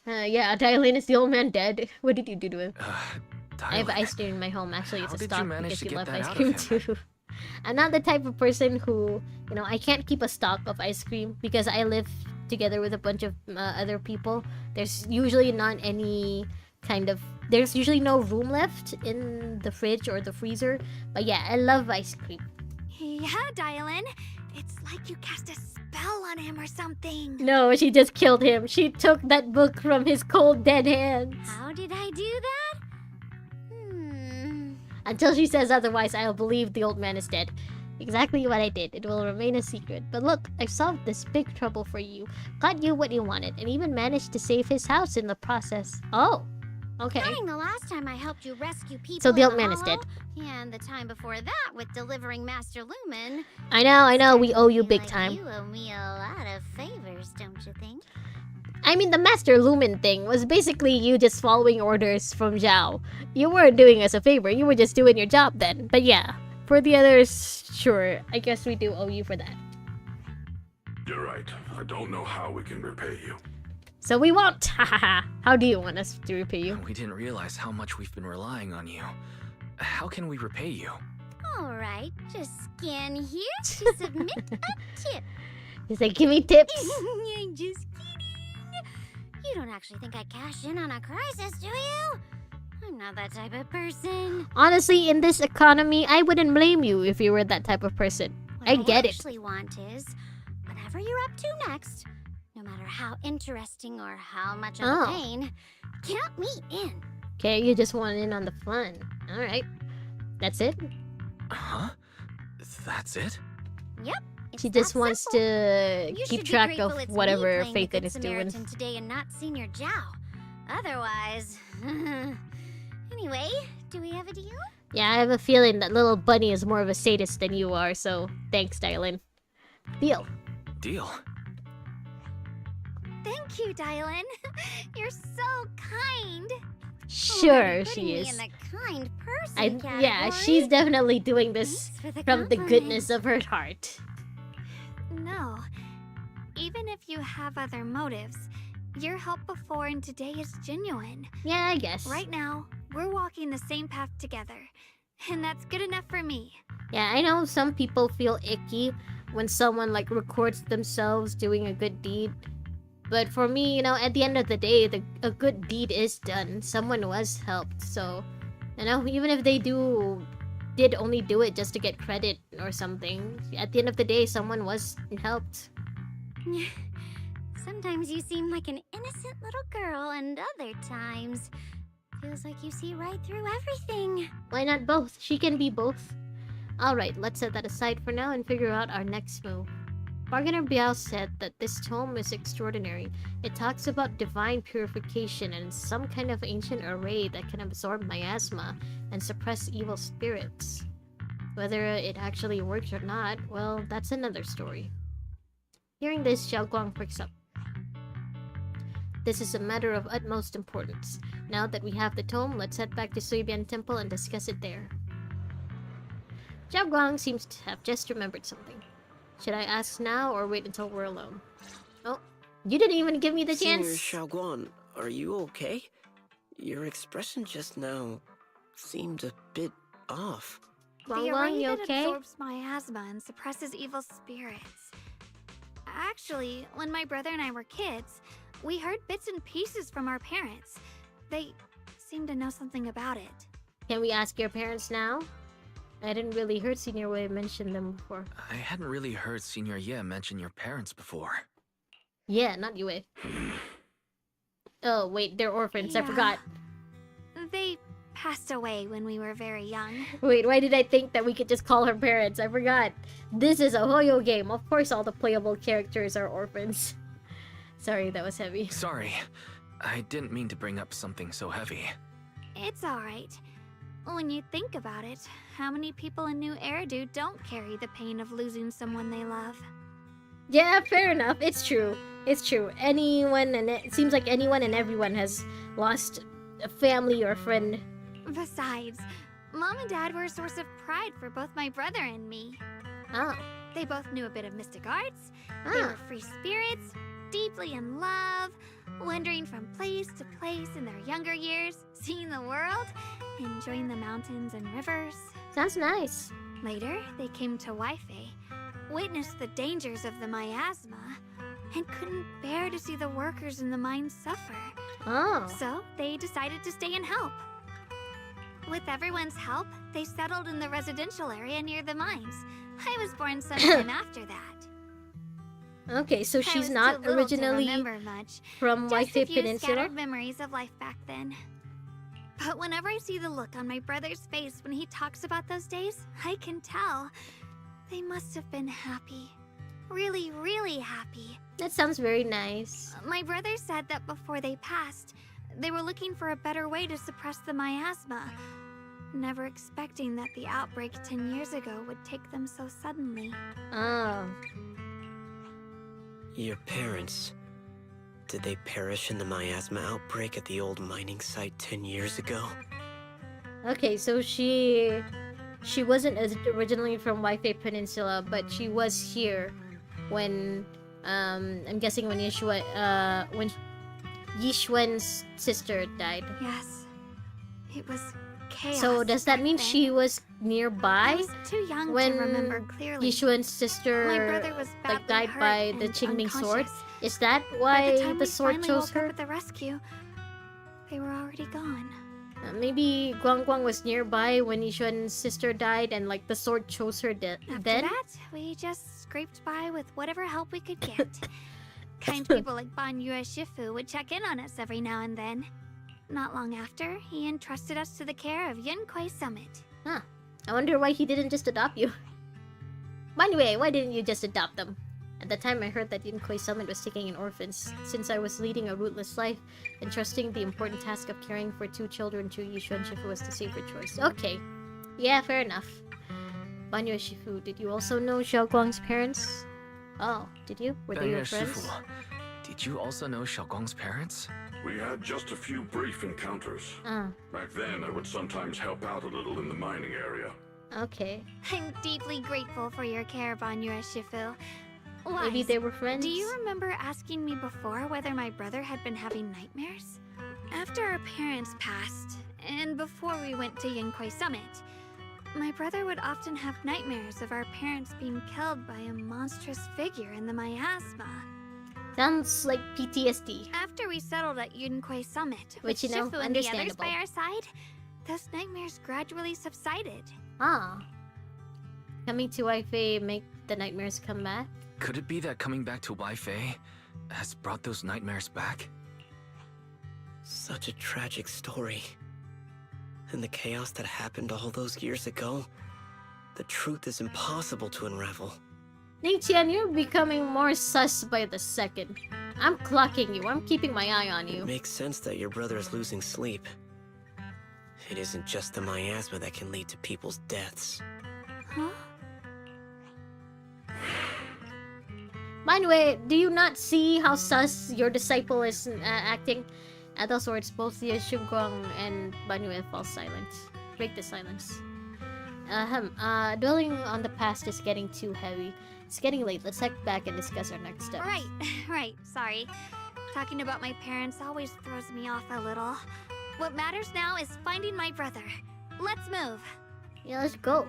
Yeah, Dylan, is the old man dead? What did you do to him? I have ice cream in my home. Actually, it's a stock because you love ice cream too. I'm not the type of person who, I can't keep a stock of ice cream because I live together with a bunch of other people. There's usually not any there's usually no room left in the fridge or the freezer. But yeah, I love ice cream. Yeah, Dylan. It's like you cast a spell on him or something. No, she just killed him. She took that book from his cold, dead hands. How did I do that? Until she says otherwise, I'll believe the old man is dead. Exactly what I did. It will remain a secret. But look, I've solved this big trouble for you. Got you what you wanted, and even managed to save his house in the process. Oh, okay. Counting the last time I helped you rescue people So the in old man is dead. And the time before that with delivering Master Lumen. I know, we owe you big time. You owe me a lot of favors, don't you think? I mean, the Master Lumen thing was basically you just following orders from Zhao. You weren't doing us a favor, you were just doing your job then. But yeah, for the others, sure, I guess we do owe you for that. You're right. I don't know how we can repay you. So we won't! Hahaha. How do you want us to repay you? We didn't realize how much we've been relying on you. How can we repay you? Alright, just scan here to submit a tip. He's like, give me tips. I'm just kidding. You don't actually think I cash in on a crisis, do you? I'm not that type of person. Honestly, in this economy, I wouldn't blame you if you were that type of person. I get it. What I actually want is, whatever you're up to next, no matter how interesting or how much of a pain, count me in. Okay, you just want in on the fun. Alright. That's it? Huh? That's it? Yep. She just wants to keep track of whatever Phaethon is doing. Today and not Senior Zhao. Otherwise... Anyway, do we have a deal? Yeah, I have a feeling that little bunny is more of a sadist than you are, so thanks, Dylan. Deal. Deal. Thank you, Dylan. You're so kind. Sure, she is. In the kind person yeah, she's definitely doing this from the goodness of her heart. No. Even if you have other motives, your help before and today is genuine. Yeah, I guess. Right now, we're walking the same path together. And that's good enough for me. Yeah, I know some people feel icky when someone like records themselves doing a good deed. But for me, you know, at the end of the day, a good deed is done. Someone was helped, so... You know, even if they did only do it just to get credit or something, at the end of the day, someone was helped. Sometimes you seem like an innocent little girl, and other times... feels like you see right through everything. Why not both? She can be both. Alright, let's set that aside for now and figure out our next move. Bargainer Biao said that this tome is extraordinary. It talks about divine purification and some kind of ancient array that can absorb miasma and suppress evil spirits. Whether it actually works or not, well, that's another story. Hearing this, Xiao Guang perks up. This is a matter of utmost importance. Now that we have the tome, let's head back to Suibian Temple and discuss it there. Xiao Guang seems to have just remembered something. Should I ask now or wait until we're alone? Oh, you didn't even give me the chance! Senior Xiaoguan, are you okay? Your expression just now seemed a bit off. The array that absorbs miasma and suppresses evil spirits. Actually, when my brother and I were kids, we heard bits and pieces from our parents. They seem to know something about it. Can we ask your parents now? I hadn't really heard Senior Wei mention them before. I hadn't really heard Senior Ye mention your parents before. Yeah, not Yue. Oh, wait, they're orphans. I forgot. They passed away when we were very young. Wait, why did I think that we could just call her parents? I forgot. This is a Hoyo game. Of course all the playable characters are orphans. Sorry, that was heavy. Sorry. I didn't mean to bring up something so heavy. It's alright. When you think about it, how many people in New Eridu don't carry the pain of losing someone they love? Yeah, fair enough. It's true. It's true. Anyone, and it seems like anyone and everyone has lost a family or friend. Besides, Mom and Dad were a source of pride for both my brother and me. Oh. They both knew a bit of mystic arts. They were free spirits, deeply in love, wandering from place to place in their younger years, seeing the world, enjoying the mountains and rivers. Sounds nice. Later, they came to Waifei, witnessed the dangers of the miasma, and couldn't bear to see the workers in the mine suffer. Oh. So they decided to stay and help. With everyone's help, they settled in the residential area near the mines. I was born sometime after that. Okay, so I she's was not too little to originally remember much. from Just a Wi-Fi few Peninsula? scattered memories of life back then. But whenever I see the look on my brother's face when he talks about those days, I can tell. They must have been happy. Really, really happy. That sounds very nice. My brother said that before they passed, they were looking for a better way to suppress the miasma. Never expecting that the outbreak 10 years ago would take them so suddenly. Oh. Your parents... Did they perish in the miasma outbreak at the old mining site 10 years ago? Okay, so she wasn't originally from Wi-Fi Peninsula, but she was here when I'm guessing when Yishuan's sister died. Yes. It was chaos. So does that mean she was nearby I was too young when to remember clearly. Yishuan's sister My brother was like badly died hurt by the and Qingming sword? unconscious. Is that By why the time the we sword finally chose woke her? up at the rescue, they were already gone. Maybe Guang Guang was nearby when Yishuan's sister died, and like the sword chose her then. After that, we just scraped by with whatever help we could get. Kind people like Ban Yue Shifu would check in on us every now and then. Not long after, he entrusted us to the care of Yunquai Summit. Huh. I wonder why he didn't just adopt you. By the way, why didn't you just adopt them? At the time, I heard that Yunquai Summit was taking in orphans. Since I was leading a rootless life, entrusting the important task of caring for 2 children to Yishuan Shifu was the safer choice. Okay. Yeah, fair enough. Banyo Shifu, did you also know Xiao Guang's parents? Oh, did you? Were they your friends? Shifu, did you also know Xiaoguang's parents? We had just a few brief encounters. Back then, I would sometimes help out a little in the mining area. Okay. I'm deeply grateful for your care, Ban Yue Shifu. Maybe they were friends? Do you remember asking me before whether my brother had been having nightmares? After our parents passed, and before we went to Yunquai Summit, my brother would often have nightmares of our parents being killed by a monstrous figure in the miasma. Sounds like PTSD. After we settled at Yunquai Summit, Which, with you know, Shifu and the others understandable. by our side, those nightmares gradually subsided. Ah. Coming to Wi-Fi make the nightmares come back? Could it be that coming back to Wi-Fi has brought those nightmares back? Such a tragic story. And the chaos that happened all those years ago, the truth is impossible to unravel. Ning-Tian, you're becoming more sus by the second. I'm clocking you. I'm keeping my eye on you. It makes sense that your brother is losing sleep. It isn't just the miasma that can lead to people's deaths. Huh? By the way, do you not see how sus your disciple is acting? At those words, both the Shugong and Banue fall silent. Break the silence. Dwelling on the past is getting too heavy. It's getting late. Let's head back and discuss our next steps. Right. Sorry. Talking about my parents always throws me off a little. What matters now is finding my brother. Let's move. Yeah, let's go.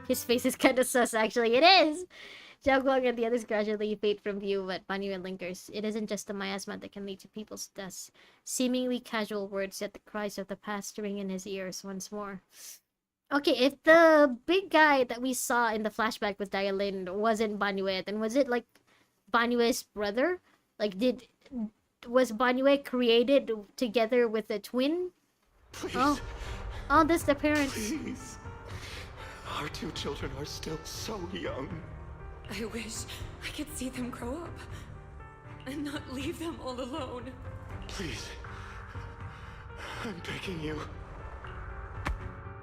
His face is kind of sus, actually. It is! Xiao Guang and the others gradually fade from view, but Banyu lingers. It isn't just the miasma that can lead to people's deaths. Seemingly casual words set the cries of the past ring in his ears once more. Okay, if the big guy that we saw in the flashback with Dialin wasn't Banue, then was it like Banue's brother? Like, was Banue created together with a twin? Please. Oh, that's the parents. Please. Our 2 children are still so young. I wish I could see them grow up and not leave them all alone. Please. I'm begging you.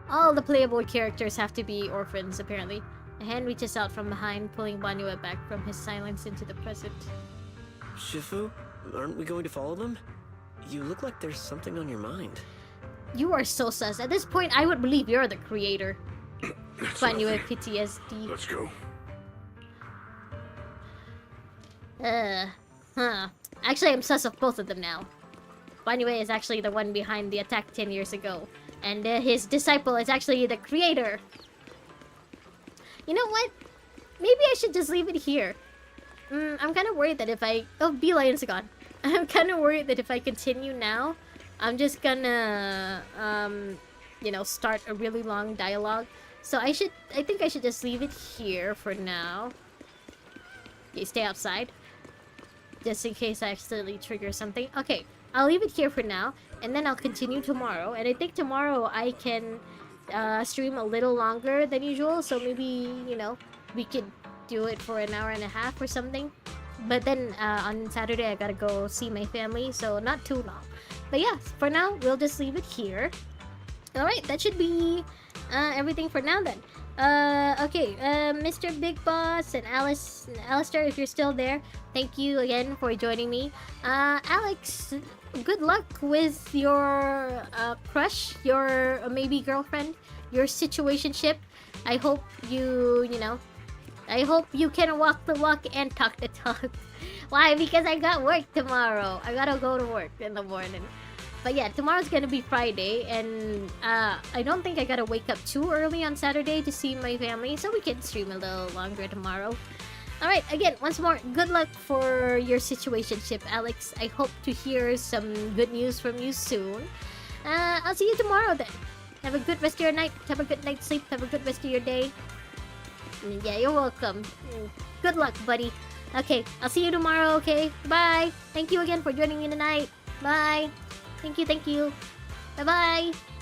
All the playable characters have to be orphans, apparently. A hand reaches out from behind, pulling Banue back from his silence into the present. Shifu, aren't we going to follow them? You look like there's something on your mind. You are so sus. At this point, I would believe you're the creator. Banue PTSD. Let's go. Actually, I'm sus of both of them now. Banue is actually the one behind the attack 10 years ago. And his disciple is actually the creator. You know what? Maybe I should just leave it here. I'm kind of worried that if I... Oh, Beeline's gone. I'm kind of worried that if I continue now, I'm just gonna... you know, start a really long dialogue. So I think I should just leave it here for now. Okay, stay outside. Just in case I accidentally trigger something. Okay, I'll leave it here for now, and then I'll continue tomorrow. And I think tomorrow I can stream a little longer than usual, so maybe, you know, we could do it for an hour and a half or something. But then on Saturday I gotta go see my family, so not too long. But yeah, for now we'll just leave it here. Alright, that should be everything for now then. Okay, Mr. Big Boss and Alistair, if you're still there, thank you again for joining me. Alex, good luck with your crush, your maybe girlfriend, your situationship. I hope you know, I hope you can walk the walk and talk the talk. Why? Because I got work tomorrow. I gotta go to work in the morning. But yeah, tomorrow's gonna be Friday, and I don't think I gotta wake up too early on Saturday to see my family, so we can stream a little longer tomorrow. Alright, again, once more, good luck for your situationship, Alex. I hope to hear some good news from you soon. I'll see you tomorrow then. Have a good rest of your night. Have a good night's sleep. Have a good rest of your day. Yeah, you're welcome. Good luck, buddy. Okay, I'll see you tomorrow, okay? Bye! Thank you again for joining me tonight. Bye! Thank you, thank you. Bye-bye!